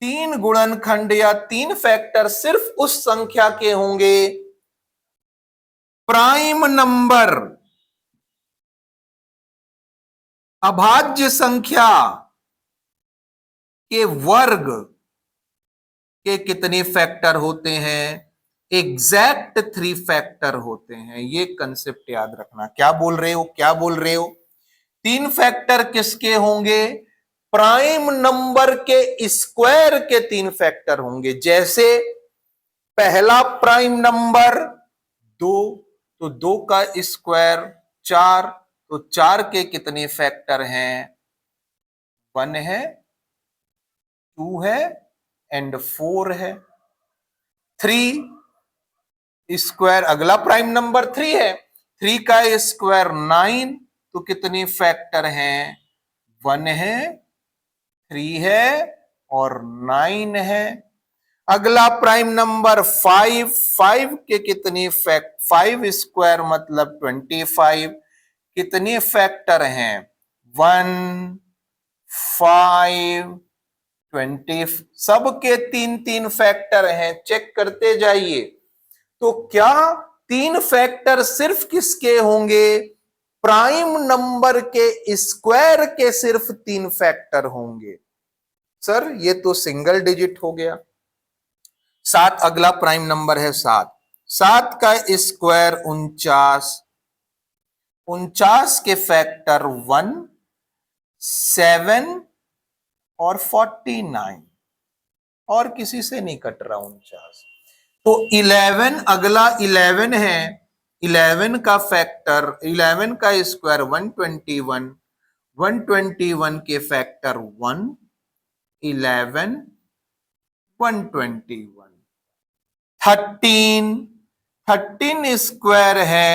3 गुणनखंड या 3 फैक्टर सिर्फ उस संख्या के होंगे प्राइम नंबर, अभाज्य संख्या के वर्ग के कितने फैक्टर होते हैं? एग्जैक्ट 3 फैक्टर होते हैं। ये कंसेप्ट याद रखना। क्या बोल रहे हो, क्या बोल रहे हो? 3 फैक्टर किसके होंगे? प्राइम नंबर के स्क्वायर के 3 फैक्टर होंगे। जैसे पहला प्राइम नंबर 2, तो 2 का स्क्वायर 4, तो 4 के कितने फैक्टर हैं? 1 है, 2 है एंड 4 है। 3 स्क्वायर, अगला प्राइम नंबर 3 है, 3 का स्क्वायर 9, तो कितने फैक्टर हैं? 1 है, 3 है और 9 है। अगला प्राइम नंबर 5, 5 के कितने 5 स्क्वायर मतलब 25, कितने फैक्टर हैं? 1, 5, 20, सबके 3-3 फैक्टर हैं। चेक करते जाइए। तो क्या 3 फैक्टर सिर्फ किसके होंगे? प्राइम नंबर के स्क्वायर के सिर्फ 3 फैक्टर होंगे। सर ये तो सिंगल डिजिट हो गया। 7, अगला प्राइम नंबर है 7, 7 का स्क्वायर 49, 49 के फैक्टर 1, 7 और 49, और किसी से नहीं कट रहा 49। तो 11, अगला 11 है, 11 का फैक्टर, 11 का स्क्वायर 121, 121 के फैक्टर 1, 11, 121। 13, 13 स्क्वायर है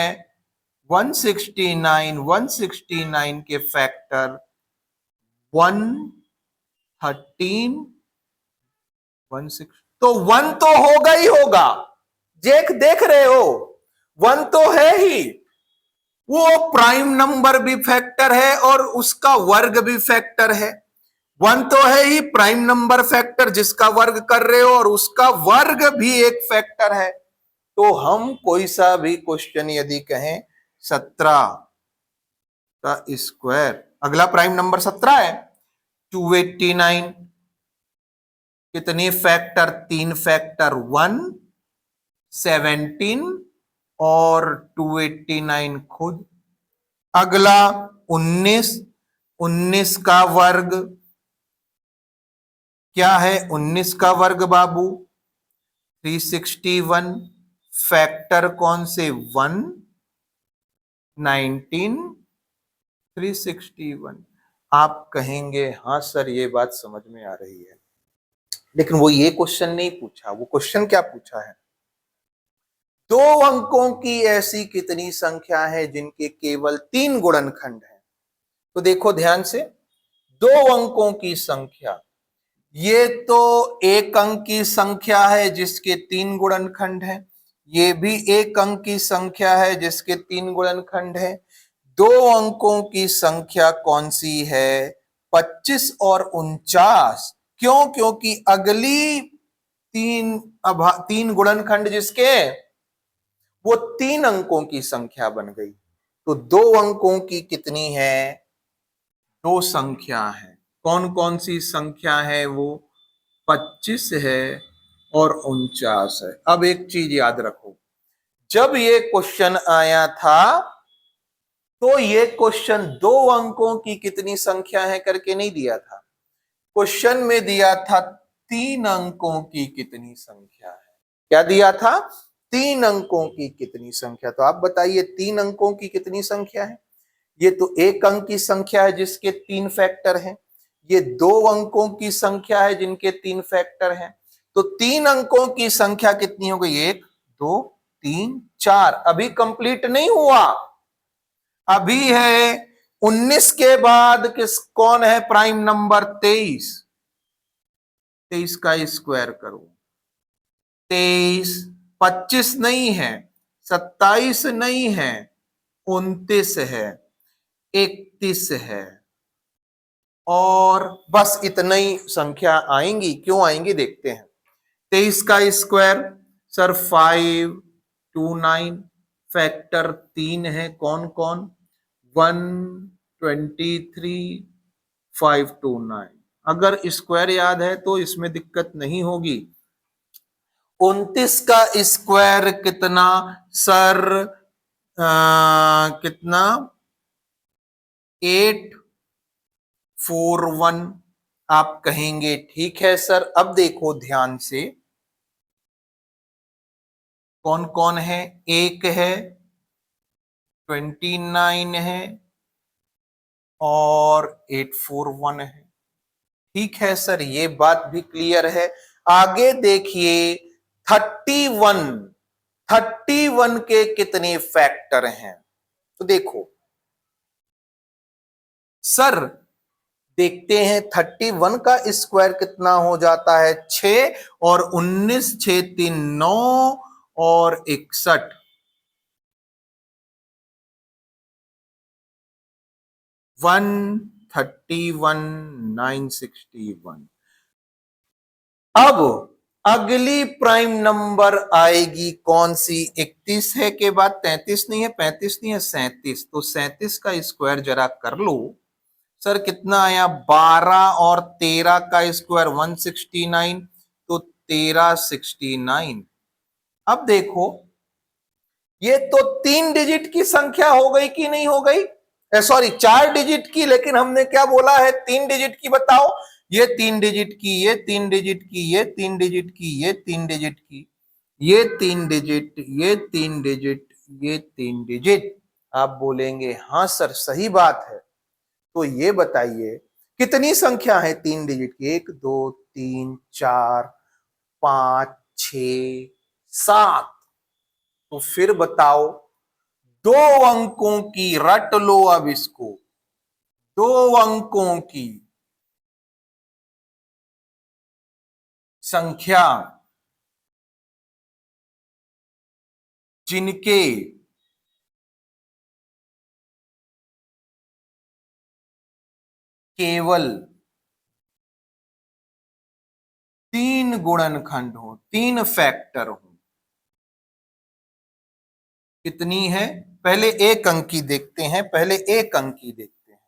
169, 169 के फैक्टर 1, 13, 16, तो 1 तो होगा ही होगा। देख रहे हो, 1 तो है ही। वो प्राइम नंबर भी फैक्टर है और उसका वर्ग भी फैक्टर है। 1 तो है ही प्राइम नंबर फैक्टर जिसका वर्ग कर रहे हो, और उसका वर्ग भी एक फैक्टर है। तो हम कोई सा भी क्वेश्चन यदि कहें 17 का स्क्वायर, अगला प्राइम नंबर 17 है, 289, कितने फैक्टर? 3 फैक्टर 1, 17 और 289 खुद। अगला 19, 19 का वर्ग क्या है? 19 का वर्ग बाबू 361, फैक्टर कौन से? 1, 19, 361। आप कहेंगे हाँ सर ये बात समझ में आ रही है, लेकिन वो ये क्वेश्चन नहीं पूछा। वो क्वेश्चन क्या पूछा है? 2 अंकों की ऐसी कितनी संख्या है जिनके केवल 3 गुणनखंड हैं? तो देखो ध्यान से, 2 अंकों की संख्या, ये तो 1 अंक की संख्या है जिसके 3 गुणनखंड हैं, ये भी 1 अंक की संख्या है जिसके 3 गुणनखंड हैं। 2 अंकों की संख्या कौन सी है? 25 और 49। क्यों? क्योंकि अगली 3 गुणनखंड जिसके, वो 3 अंकों की संख्या बन गई। तो 2 अंकों की कितनी है? 2 संख्या है। कौन कौन सी संख्या है वो? 25 है और 49 है। अब एक चीज याद रखो, जब ये क्वेश्चन आया था तो ये क्वेश्चन 2 अंकों की कितनी संख्या है करके नहीं दिया था। क्वेश्चन में दिया था 3 अंकों की कितनी संख्या है। क्या दिया था? 3 अंकों की कितनी संख्या। तो आप बताइए 3 अंकों की कितनी संख्या है? ये तो 1 अंक की संख्या है जिसके 3 फैक्टर हैं। ये 2 अंकों की संख्या है जिनके 3 फैक्टर हैं। तो 3 अंकों की संख्या कितनी हो गई? 1, 2, 3, 4। अभी कंप्लीट नहीं हुआ, अभी है 19 के बाद कौन है प्राइम नंबर? 23। 23 का स्क्वायर करो, 23, 25 नहीं है, 27 नहीं है, 29 है, 31 है, और बस इतना ही संख्या आएंगी। क्यों आएंगी देखते हैं। 23 का स्क्वायर सर 529, फैक्टर 3 है। कौन कौन? 1, 23, 529। अगर स्क्वायर याद है तो इसमें दिक्कत नहीं होगी। 29 का स्क्वायर कितना सर? कितना? 841 आप कहेंगे। ठीक है सर। अब देखो ध्यान से कौन कौन है। एक है, 29 है और 841 है। ठीक है सर, ये बात भी क्लियर है। आगे देखिए 31। 31 के कितने फैक्टर हैं? तो देखो सर, देखते हैं 31 का स्क्वायर कितना हो जाता है? 6 और 19, 6 3 9 और 61। 131,961। अब अगली प्राइम नंबर आएगी कौन सी? 31 है के बाद 33 नहीं है, 35 नहीं है, 37। तो 37 का स्क्वायर जरा कर लो सर। कितना आया? 12 और 13 का स्क्वायर 169। तो 1369। अब देखो ये तो 3 डिजिट की संख्या हो गई कि नहीं हो गई? सॉरी 4 डिजिट की, लेकिन हमने क्या बोला है? 3 डिजिट की। बताओ, ये 3 डिजिट की, ये 3 डिजिट की, ये 3 डिजिट की, ये 3 डिजिट की, ये 3 डिजिट, ये 3 डिजिट, ये 3 डिजिट। आप बोलेंगे हाँ सर सही बात है। तो ये बताइए कितनी संख्या है 3 डिजिट की? 1 2 3 4 5 6 7। तो फिर बताओ, 2 अंकों की रट लो। अब इसको 2 अंकों की संख्या जिनके केवल 3 गुणनखंड हो, 3 फैक्टर हो। कितनी है? पहले एक अंक की देखते हैं, पहले एक अंक की देखते हैं।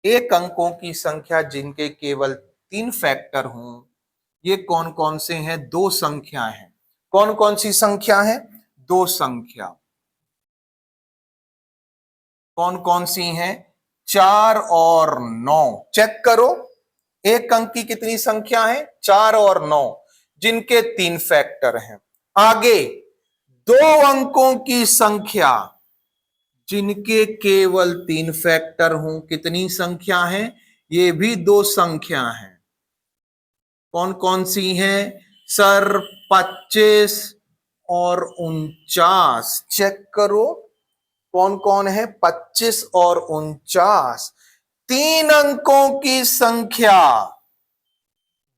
एक अंकों की संख्या जिनके केवल 3 फैक्टर हों, ये कौन कौन से हैं? 2 संख्या हैं। कौन कौन सी संख्या है? 2 संख्या। कौन कौन सी हैं? 4 और 9। चेक करो, एक अंक की कितनी संख्या है? 4 और 9, जिनके 3 फैक्टर हैं। आगे 2 अंकों की संख्या जिनके केवल 3 फैक्टर हों। कितनी संख्या है? ये भी 2 संख्या हैं। कौन कौन सी हैं सर? 25 और 49। चेक करो कौन कौन है? 25 और 49। 3 अंकों की संख्या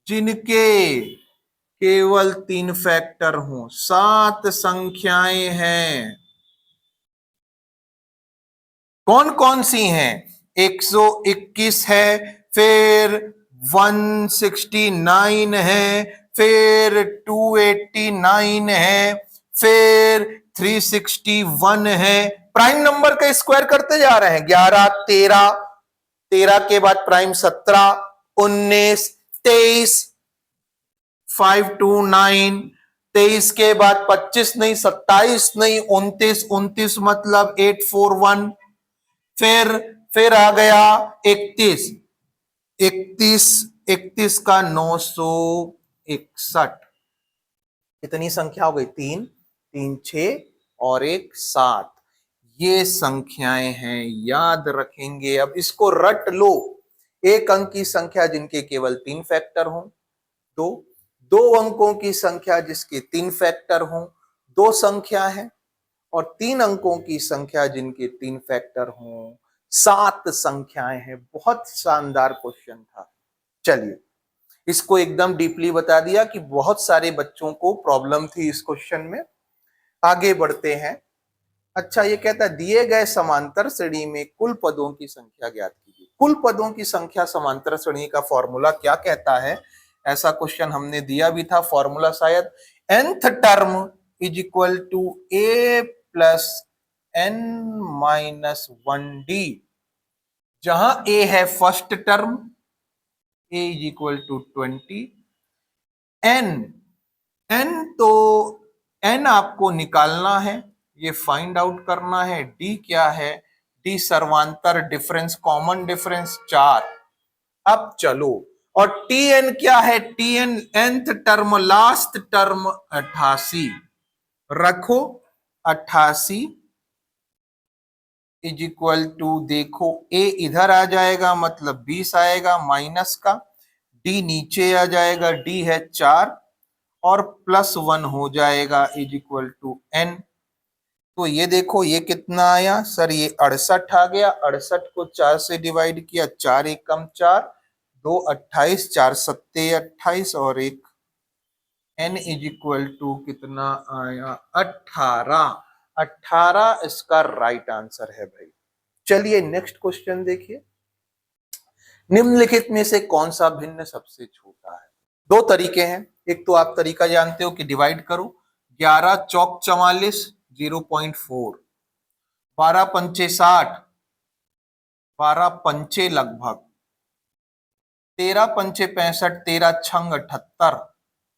जिनके केवल 3 फैक्टर हों। 7 संख्याएं हैं। कौन कौन सी हैं? 121 है, फिर 169 है, फिर 289 है, फिर 361 है। प्राइम नंबर का स्क्वायर करते जा रहे हैं। 11 13, 13 के बाद प्राइम 17 19 23 529, 23 के बाद 25 नहीं, 27 नहीं, 29, 29 मतलब 841। फिर आ गया 31, 31, 31 का 961। कितनी संख्या हो गई? 3 3 6 और 1 7। ये संख्याएं हैं, याद रखेंगे। अब इसको रट लो। एक अंक की संख्या जिनके केवल 3 फैक्टर हों 2, 2 अंकों की संख्या जिसके 3 फैक्टर हों 2 संख्या है, और 3 अंकों की संख्या जिनके 3 फैक्टर हों 7 संख्याएं हैं। बहुत शानदार क्वेश्चन था। चलिए, इसको एकदम डीपली बता दिया कि बहुत सारे बच्चों को प्रॉब्लम थी इस क्वेश्चन में। आगे बढ़ते हैं। अच्छा, ये कहता है दिए गए समांतर श्रेणी में कुल पदों की संख्या ज्ञात कीजिए। कुल पदों की संख्या समांतर श्रेणी का फॉर्मूला क्या कहता है? ऐसा क्वेश्चन हमने दिया भी था। फॉर्मूला शायद nth term is equal to a plus n minus 1d, जहां a है first term, a is equal to 20, n n तो n आपको निकालना है, ये फाइंड आउट करना है। d क्या है, d सर्वांतर डिफरेंस, कॉमन डिफरेंस 4। अब चलो, और tn क्या है, tn nth term, last term 88 रखो, 88 इज इक्वल टू, देखो a इधर आ जाएगा मतलब 20 आएगा माइनस का, d नीचे आ जाएगा, d है 4 और +1 हो जाएगा इज इक्वल टू n। तो ये देखो ये कितना आया सर, ये 68 आ गया। 68 को 4 से डिवाइड किया, 4 एक कम 4, 2 28, 4 सत्ते 28 और एक n इज इक्वल टू कितना आया 18। 18 इसका राइट आंसर है भाई। चलिए नेक्स्ट क्वेश्चन देखिए, निम्नलिखित में से कौन सा भिन्न सबसे छोटा है। दो तरीके हैं, एक तो आप तरीका जानते हो कि डिवाइड करो, 11 चौक 44 0.4, 12 पंचे 60, 12 पंचे लगभग, 13 पंचे 65, 13 छंग 78,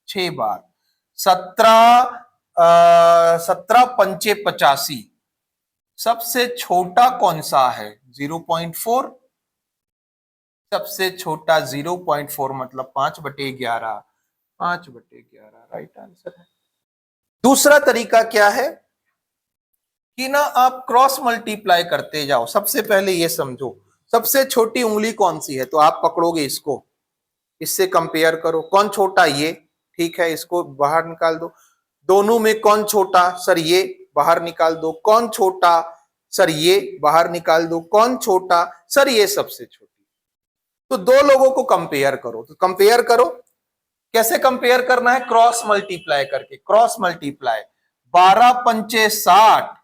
6 बार, 17 पंचे 85। सबसे छोटा कौन सा है, 0.4। सबसे छोटा 0.4 मतलब 5/11, 5/11 राइट आंसर है। दूसरा तरीका क्या है कि ना आप क्रॉस मल्टीप्लाई करते जाओ। सबसे पहले ये समझो सबसे छोटी उंगली कौन सी है, तो आप पकड़ोगे इसको, इससे कंपेयर करो, कौन छोटा, ये ठीक है, इसको बाहर निकाल दो। दोनों में कौन छोटा, सर ये बाहर निकाल दो। कौन छोटा, सर ये बाहर निकाल दो। कौन छोटा, सर ये सबसे छोटी। तो दो लोगों को कंपेयर करो, तो कंपेयर करो, कैसे कंपेयर करना है, क्रॉस मल्टीप्लाई करके। क्रॉस मल्टीप्लाई, 12 पंचे 60,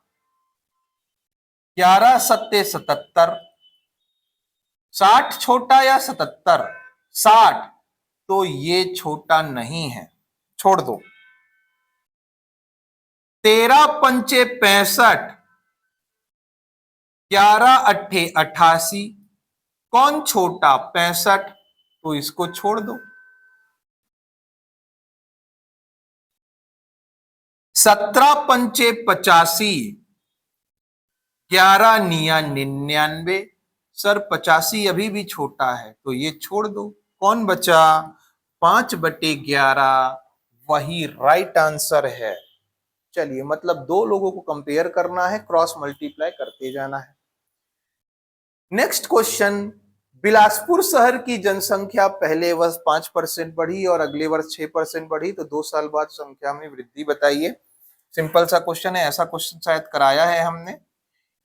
11 सत्ते 77, 60 छोटा या 77, 60, तो ये छोटा नहीं है, छोड़ दो। 13 पंचे 65, 11 अट्ठे 88, कौन छोटा, 65, तो इसको छोड़ दो। 17 पंचे 85, 11 निया 99, सर 85 अभी भी छोटा है, तो ये छोड़ दो। कौन बचा, 5/11, वही राइट आंसर है। चलिए, मतलब दो लोगों को कंपेयर करना है, क्रॉस मल्टीप्लाई करते जाना है। नेक्स्ट क्वेश्चन, बिलासपुर शहर की जनसंख्या पहले वर्ष 5% बढ़ी और अगले वर्ष 6% बढ़ी, तो 2 साल बाद संख्या में वृद्धि बताइए। सिंपल सा क्वेश्चन है, ऐसा क्वेश्चन शायद कराया है हमने।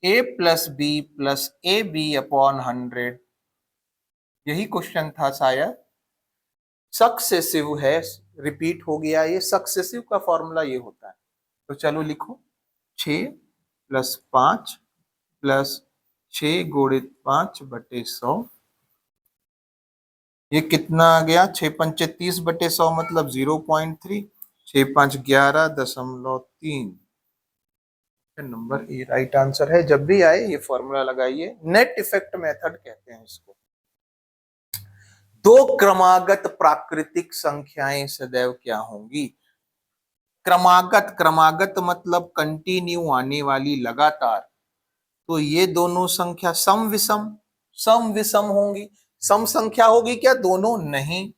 a + b + ab/100, यही क्वेश्चन था शायद। सक्सेसिव है, रिपीट हो गया, ये सक्सेसिव का फॉर्मूला ये होता है। तो चलो लिखो, 6 + 5 + 6 × 5/100, ये कितना आ गया, 6 पंचे 30/100 मतलब 0.3, 6 5 11.3। नंबर ए राइट आंसर है। जब भी आए ये फॉर्मूला लगाइए, नेट इफेक्ट मेथड कहते हैं इसको। दो क्रमागत प्राकृतिक संख्याएं सदैव क्या होंगी, क्रमागत, क्रमागत मतलब कंटिन्यू आने वाली, लगातार, तो ये दोनों संख्या सम विषम, सम विषम होंगी। सम संख्या होगी क्या, दोनों नहीं,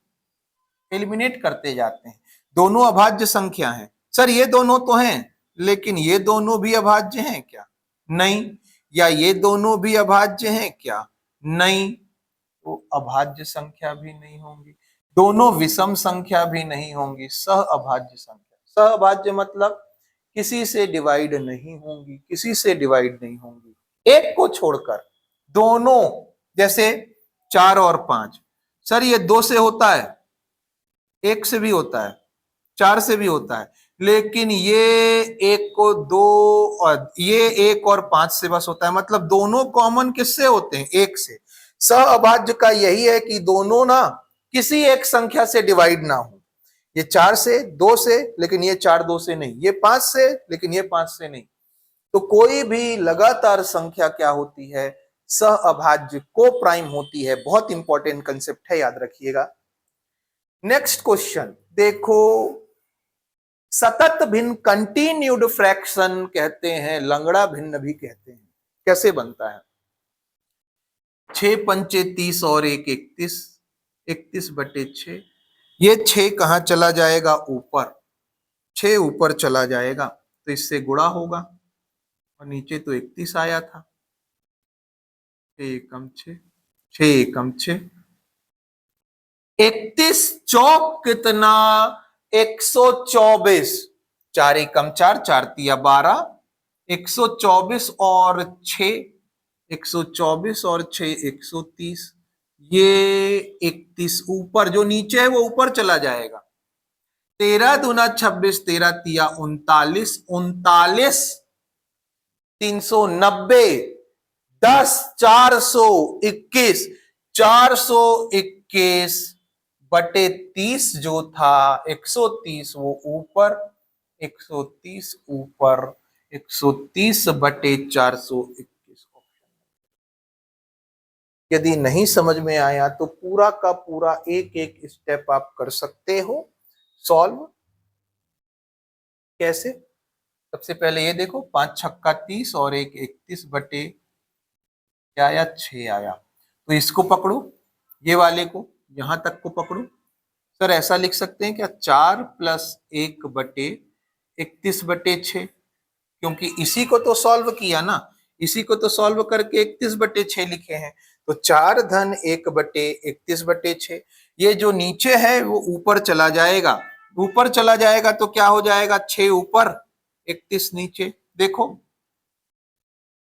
एलिमिनेट करते जाते हैं। दोनों अभाज्य संख्या हैं, सर ये दोनों तो हैं, लेकिन ये दोनों भी अभाज्य हैं क्या, नहीं। या ये दोनों भी अभाज्य हैं क्या, नहीं, तो अभाज्य संख्या भी नहीं होंगी। दोनों विषम संख्या भी नहीं होंगी, सह अभाज्य संख्या। सह अभाज्य मतलब किसी से डिवाइड नहीं होंगी, किसी से डिवाइड नहीं होंगी, एक को छोड़कर। दोनों, जैसे 4 और 5, सर ये 2 से होता है, 1 से भी होता है, 4 से भी होता है, लेकिन ये 1 को 2 और ये 1 और 5 से बस होता है, मतलब दोनों कॉमन किससे होते हैं, 1 से। सह अभाज्य का यही है कि दोनों ना किसी एक संख्या से डिवाइड ना हो। ये 4 से, 2 से, लेकिन ये 4 2 से नहीं, ये 5 से, लेकिन ये 5 से नहीं। तो कोई भी लगातार संख्या क्या होती है, सह अभाज्य को प्राइम होती है। बहुत इंपॉर्टेंट कंसेप्ट है, याद रखिएगा। नेक्स्ट क्वेश्चन देखो, सतत भिन्न कंटिन्यूड फ्रैक्शन कहते हैं, लंगड़ा भिन्न भी कहते हैं। कैसे बनता है? 6×5 = 30 और 1 = 31, 31/6। ये 6 कहां चला जाएगा? ऊपर। 6 ऊपर चला जाएगा तो इससे गुणा होगा, और नीचे तो 31 आया था। 6 एकम 6, 6 एकम 6, 31 चौक कितना? 124। 4 एकम 4, 4 तिया 12, 124 और 6, 124 और 6 130। ये 31 ऊपर, जो नीचे है वो ऊपर चला जाएगा। 13 दूना 26, 13 तिया 39, 39 390, 10 421, 421/30 जो था 130, वो ऊपर, 130 ऊपर, 130/421। यदि नहीं समझ में आया तो पूरा का पूरा एक एक स्टेप आप कर सकते हो सॉल्व। कैसे? सबसे पहले ये देखो, 5 छक्का 30 और 1 31 बटे क्या आया? 6 आया। तो इसको पकड़ो, ये वाले को, यहां तक को पकड़ो। सर ऐसा लिख सकते हैं क्या? 4 + 1/31/6, क्योंकि इसी को तो सॉल्व किया ना, इसी को तो सॉल्व करके 31/6 लिखे हैं। तो 4 धन 1/31/6। ये जो नीचे है वो ऊपर चला जाएगा, ऊपर चला जाएगा तो क्या हो जाएगा? 6 ऊपर, 31 नीचे। देखो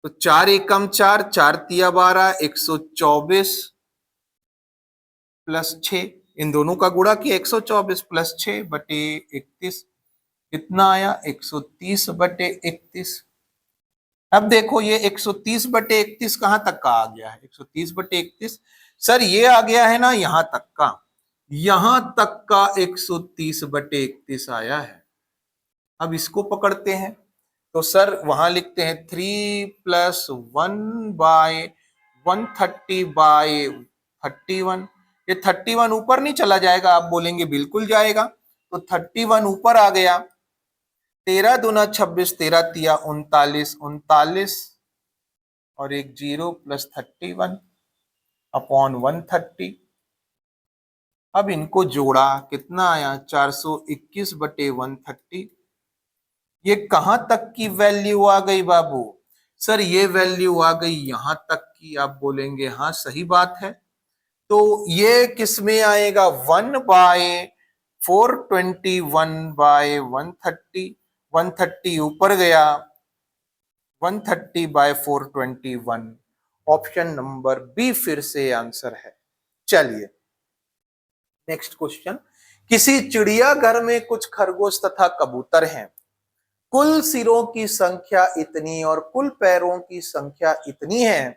तो 4 एकम 4, 4 तिया 12, 124 + 6, इन दोनों का गुणा किया, 124 + 6/31 कितना आया? 130/31। अब देखो ये 130/31 कहां तक का आ गया है? 130/31 सर ये आ गया है ना यहां तक का, यहां तक का 130/31 आया है। अब इसको पकड़ते हैं तो सर वहां लिखते हैं 3 + 1/130/31। ये 31 ऊपर नहीं चला जाएगा? आप बोलेंगे बिल्कुल जाएगा। तो 31 ऊपर आ गया। 13 दूना 26, 13 तिया 39, 39 और एक 0 + 31/130। अब इनको जोड़ा, कितना आया? 421/130। ये कहां तक की वैल्यू आ गई बाबू? सर ये वैल्यू आ गई यहां तक की। आप बोलेंगे हाँ सही बात है। तो ये किस में आएगा? 1/421/130। 130 ऊपर गया, 130/421। ऑप्शन नंबर बी फिर से आंसर है। चलिए नेक्स्ट क्वेश्चन, किसी चिड़ियाघर में कुछ खरगोश तथा कबूतर हैं। कुल सिरों की संख्या इतनी और कुल पैरों की संख्या इतनी है,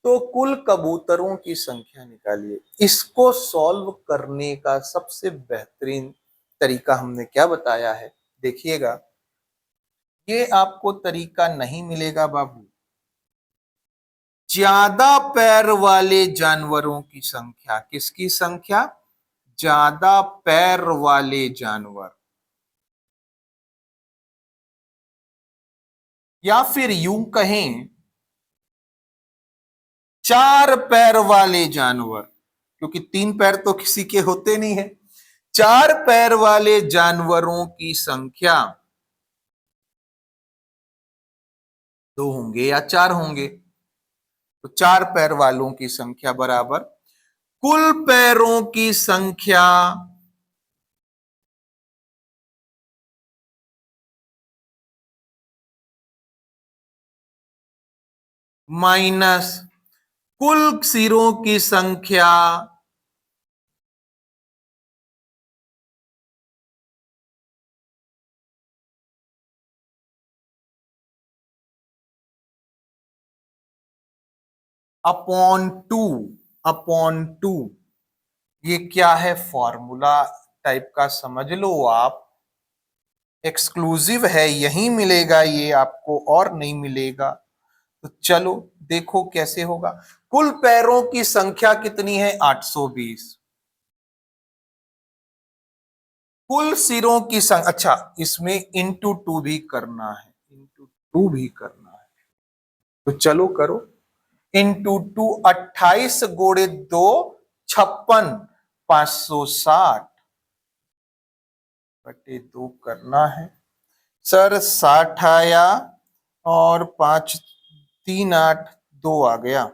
तो कुल कबूतरों की संख्या निकालिए। इसको सॉल्व करने का सबसे बेहतरीन तरीका हमने क्या बताया है? देखिएगा, ये आपको तरीका नहीं मिलेगा बाबू। ज्यादा पैर वाले जानवरों की संख्या, किसकी संख्या? ज्यादा पैर वाले जानवर, या फिर यूं कहें 4 पैर वाले जानवर, क्योंकि 3 पैर तो किसी के होते नहीं है। 4 पैर वाले जानवरों की संख्या 2 होंगे या 4 होंगे? तो 4 पैर वालों की संख्या बराबर कुल पैरों की संख्या माइनस कुल सिरों की संख्या अपॉन टू। ये क्या है? फॉर्मूला टाइप का समझ लो आप, एक्सक्लूसिव है, यही मिलेगा ये आपको और नहीं मिलेगा। तो चलो देखो कैसे होगा। कुल पैरों की संख्या कितनी है? 820। कुल सिरों की संख्या, अच्छा इसमें इंटू टू भी करना है, इंटू टू भी करना है, तो चलो करो। इंटू टू 28 गोड़े 2 56, 560 बटे 2 करना है। सर 60 आया और 5 3 8 2 आ गया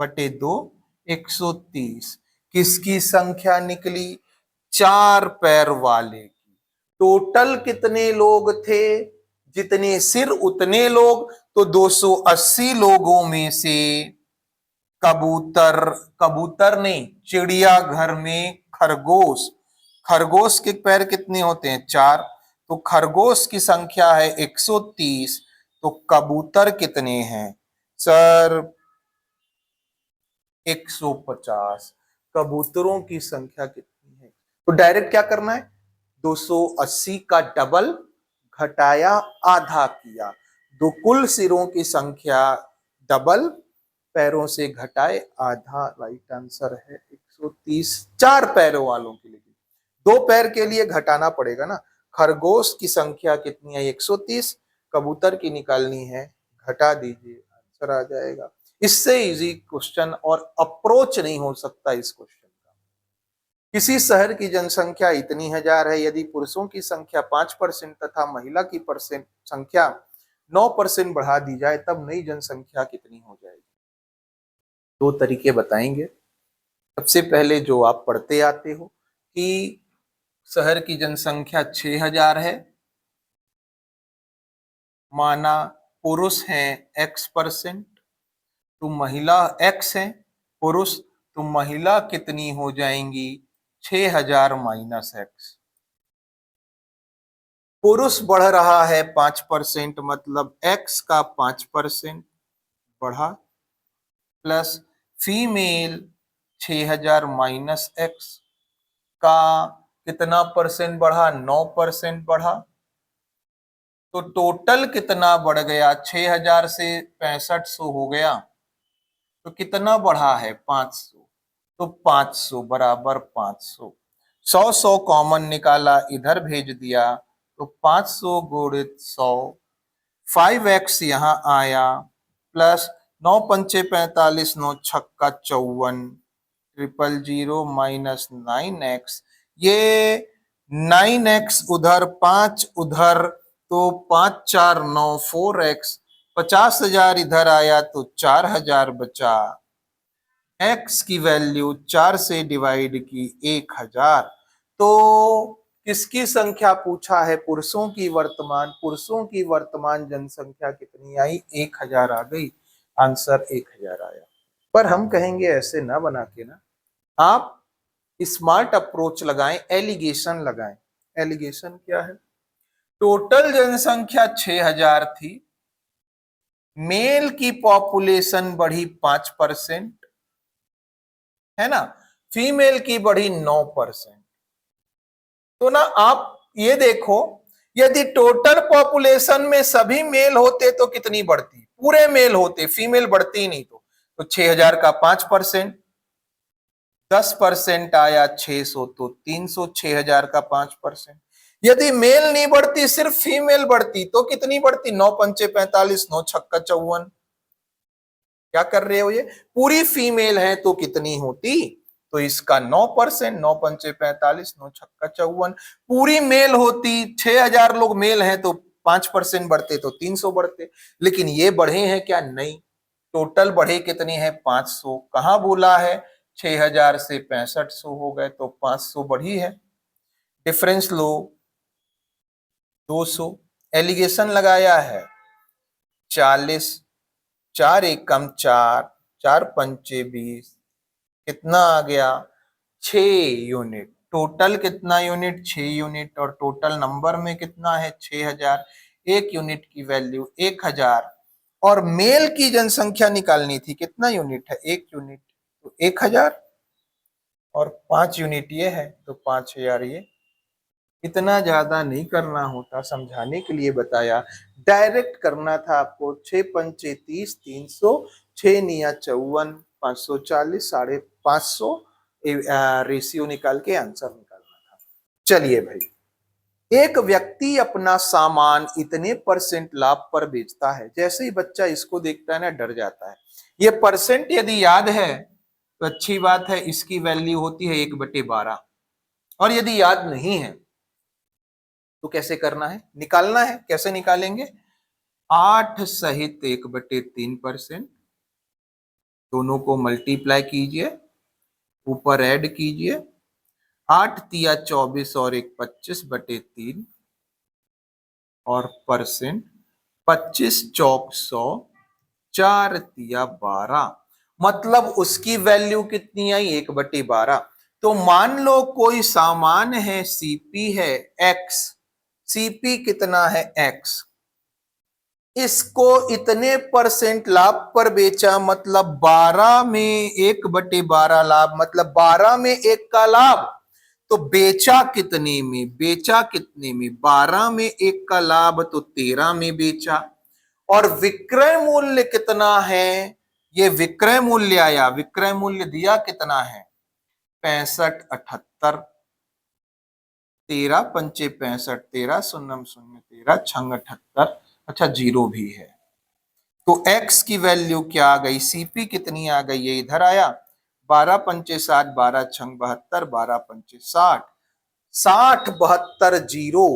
बटे 2 130। किसकी संख्या निकली? 4 पैर वाले की। टोटल कितने लोग थे? जितने सिर उतने लोग, तो 280 लोगों में से कबूतर, कबूतर नहीं, चिड़ियाघर में खरगोश, खरगोश के पैर कितने होते हैं? 4, तो खरगोश की संख्या है 130, तो कबूतर कितने हैं? सर 150। कबूतरों की संख्या कितनी है? तो डायरेक्ट क्या करना है, 280 का डबल घटाया आधा किया। दो कुल सिरों की संख्या डबल, पैरों से घटाए आधा, राइट आंसर है 130 4 पैरों वालों के लिए। 2 पैर के लिए घटाना पड़ेगा ना। खरगोश की संख्या कितनी है? 130। कबूतर की निकालनी है, घटा दीजिए, आंसर आ जाएगा। इससे इजी क्वेश्चन और अप्रोच नहीं हो सकता इस क्वेश्चन का। किसी शहर की जनसंख्या इतनी हजार है, यदि पुरुषों की संख्या 5% तथा महिला की संख्या 9% बढ़ा दी जाए, तब नई जनसंख्या कितनी हो जाएगी? 2 तरीके बताएंगे। सबसे पहले जो आप पढ़ते आते हो कि शहर की जनसंख्या 6000 है, माना पुरुष हैं X%, तो महिला X है, पुरुष, तो महिला कितनी हो जाएंगी? 6000 माइनस X। पुरुष बढ़ रहा है 5%, मतलब X का 5% बढ़ा, प्लस फीमेल 6000 माइनस X का कितना परसेंट बढ़ा? 9% बढ़ा। तो टोटल कितना बढ़ गया? 6000 से 6500 हो गया। तो कितना बढ़ा है? 500। तो 500 बराबर 500, 100 कॉमन निकाला, इधर भेज दिया, तो 500 गुणित 100, 5x यहाँ आया, प्लस 9 पंचे 45, 9 छक्का 54, 000 माइनस 9x, ये 9x उधर, 5 उधर, तो 5 4 9 4x, 50,000 इधर आया तो 4000 बचा। x की वैल्यू 4 से डिवाइड की 1000। तो किसकी संख्या पूछा है? पुरुषों की वर्तमान, पुरुषों की वर्तमान जनसंख्या कितनी आई? 1000 आ गई, आंसर 1000 आया। पर हम कहेंगे ऐसे ना बना के ना, आप स्मार्ट अप्रोच लगाएं, एलिगेशन लगाएं। एलिगेशन क्या है? टोटल जनसंख्या 6000 थी, मेल की पॉपुलेशन बढ़ी 5%, है ना, फीमेल की बढ़ी 9%। तो ना आप ये देखो, यदि टोटल पॉपुलेशन में सभी मेल होते तो कितनी बढ़ती? पूरे मेल होते, फीमेल बढ़ती नहीं। तो 6000 का 5%, 10% आया 600, तो 300, 6000 का 5%। यदि मेल नहीं बढ़ती, सिर्फ फीमेल बढ़ती, तो कितनी बढ़ती? 9 पंचे 45, 9 छक्का 54। क्या कर रहे हो? ये पूरी फीमेल है तो कितनी होती? तो इसका 9%, 9 पंचे 45, 9 छक्का 54। पूरी मेल होती, 6000 लोग मेल हैं तो 5% बढ़ते, तो 300 बढ़ते। लेकिन ये बढ़े हैं क्या? नहीं। टोटल बढ़े कितने हैं? 500। कहां बोला है? 6000 से 6500 हो गए, तो 500 बढ़ी है। डिफरेंस लो 200, एलिगेशन लगाया है 40, 4 एकम 4, 4 पंचे 20, कितना आ गया? 6 यूनिट। टोटल कितना यूनिट? 6 यूनिट। और टोटल नंबर में कितना है? 6000। एक यूनिट की वैल्यू 1000। और मेल की जनसंख्या निकालनी थी, कितना यूनिट है? 1 यूनिट, तो 1000, और 5 यूनिट ये है, तो 5000 ये इतना ज्यादा नहीं करना होता, समझाने के लिए बताया। डायरेक्ट करना था आपको। 6 पंचे 30, 300, 6 निया 54, 540, 550 रेशियो निकाल के आंसर निकालना था। चलिए भाई, एक व्यक्ति अपना सामान इतने परसेंट लाभ पर बेचता है। जैसे ही बच्चा इसको देखता है ना, डर जाता है। ये परसेंट यदि याद है तो अच्छी बात है, इसकी वैल्यू होती है 1/12। और यदि याद नहीं है तो कैसे करना है, निकालना है। कैसे निकालेंगे? 8 सहित 1/3%, दोनों को मल्टीप्लाई कीजिए, ऊपर ऐड कीजिए। 8 तिया 24 और 1 25/3 और परसेंट 25 चौक 100, 4 तिया 12, मतलब उसकी वैल्यू कितनी आई? 1/12। तो मान लो कोई सामान है, सीपी है एक्स, सीपी कितना है? एक्स। इसको इतने परसेंट लाभ पर बेचा, मतलब 12 में 1/12 लाभ, मतलब 12 में 1 का लाभ। तो बेचा कितने में? बेचा कितने में? 12 में 1 का लाभ, तो 13 में बेचा। और विक्रय मूल्य कितना है? ये विक्रय मूल्य आया। विक्रय मूल्य दिया कितना है? 6578। 13 पंचे 65, 13 शून्यम शून्य 13 छंग 78। अच्छा, जीरो भी है। तो x की वैल्यू क्या आ गई? सीपी कितनी आ गई? ये इधर आया। 12 पंचे 60, 12 छंग 72, 12 पंचे 60, 60 72 zero.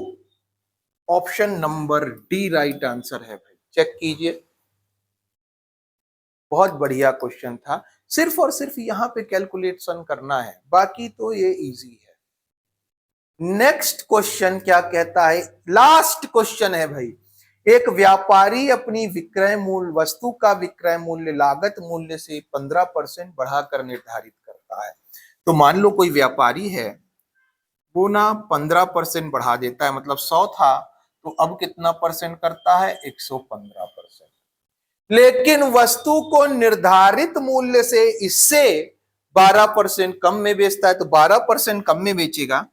Option number D right answer है भाई। चेक कीजिए, बहुत बढ़िया क्वेश्चन था। सिर्फ और सिर्फ यहाँ पे कैलकुलेशन करना है, बाकी तो ये इजी है। नेक्स्ट क्वेश्चन क्या कहता है? लास्ट क्वेश्चन है भाई। एक व्यापारी अपनी विक्रय मूल्य, वस्तु का विक्रय मूल्य लागत मूल्य से 15% बढ़ाकर निर्धारित करता है। तो मान लो कोई व्यापारी है, वो ना 15% बढ़ा देता है, मतलब 100 था तो अब कितना परसेंट करता है? 115%। लेकिन वस्तु को निर्धारित मूल्य से इससे 12% कम में बेचता है, तो 12% कम में बेचेगा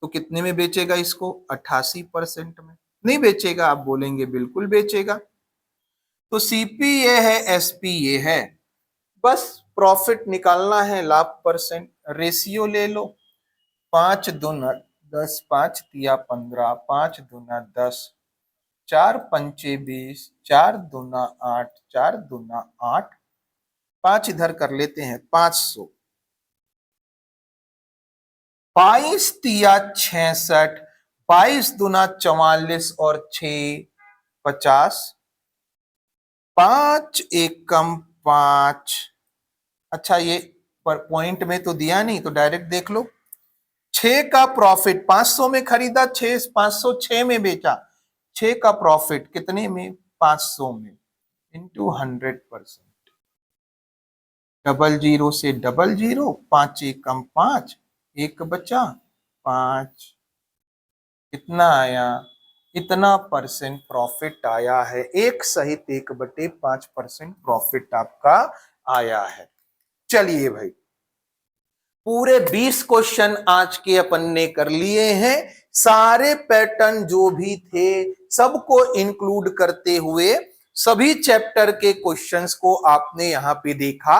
तो कितने में बेचेगा इसको? 88% में। नहीं बेचेगा? आप बोलेंगे बिल्कुल बेचेगा। तो सीपी ये है, एसपी ये है। बस प्रॉफिट निकालना है, लाभ परसेंट। रेशियो ले लो, 5 दूना 10, 5 तिया 15, 5 दूना 10, 4 पंचे 20, 4 दूना 8, 4 दूना 8, 5 इधर कर लेते हैं, 500। 22 तिया 66, 22 दूना 44 और 6 50, 5 एकम 5। अच्छा, ये पर पॉइंट में तो दिया नहीं, तो डायरेक्ट देख लो। 6 का प्रॉफिट, 500 में खरीदा, 6 506 में बेचा। 6 का प्रॉफिट कितने में? 500 में, इंटू 100%। डबल जीरो से डबल जीरो, 5 एकम 5, 1 बचा 5। कितना आया? इतना परसेंट प्रॉफिट आया है। 1 सहित 1/5% प्रॉफिट आपका आया है। चलिए भाई, पूरे 20 क्वेश्चन आज के अपन ने कर लिए हैं। सारे पैटर्न जो भी थे सबको इंक्लूड करते हुए सभी चैप्टर के क्वेश्चंस को आपने यहां पे देखा।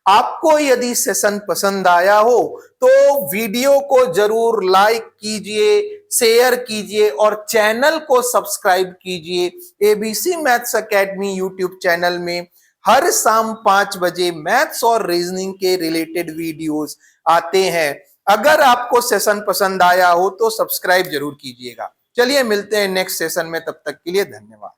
आपको यदि सेशन पसंद आया हो तो वीडियो को जरूर लाइक कीजिए, शेयर कीजिए और चैनल को सब्सक्राइब कीजिए। ABC maths academy YouTube channel में हर शाम 5 बजे मैथ्स और रीजनिंग के रिलेटेड वीडियोस आते हैं। अगर आपको सेशन पसंद आया हो तो सब्सक्राइब जरूर कीजिएगा। चलिए मिलते हैं नेक्स्ट सेशन में, तब तक के लिए धन्यवाद।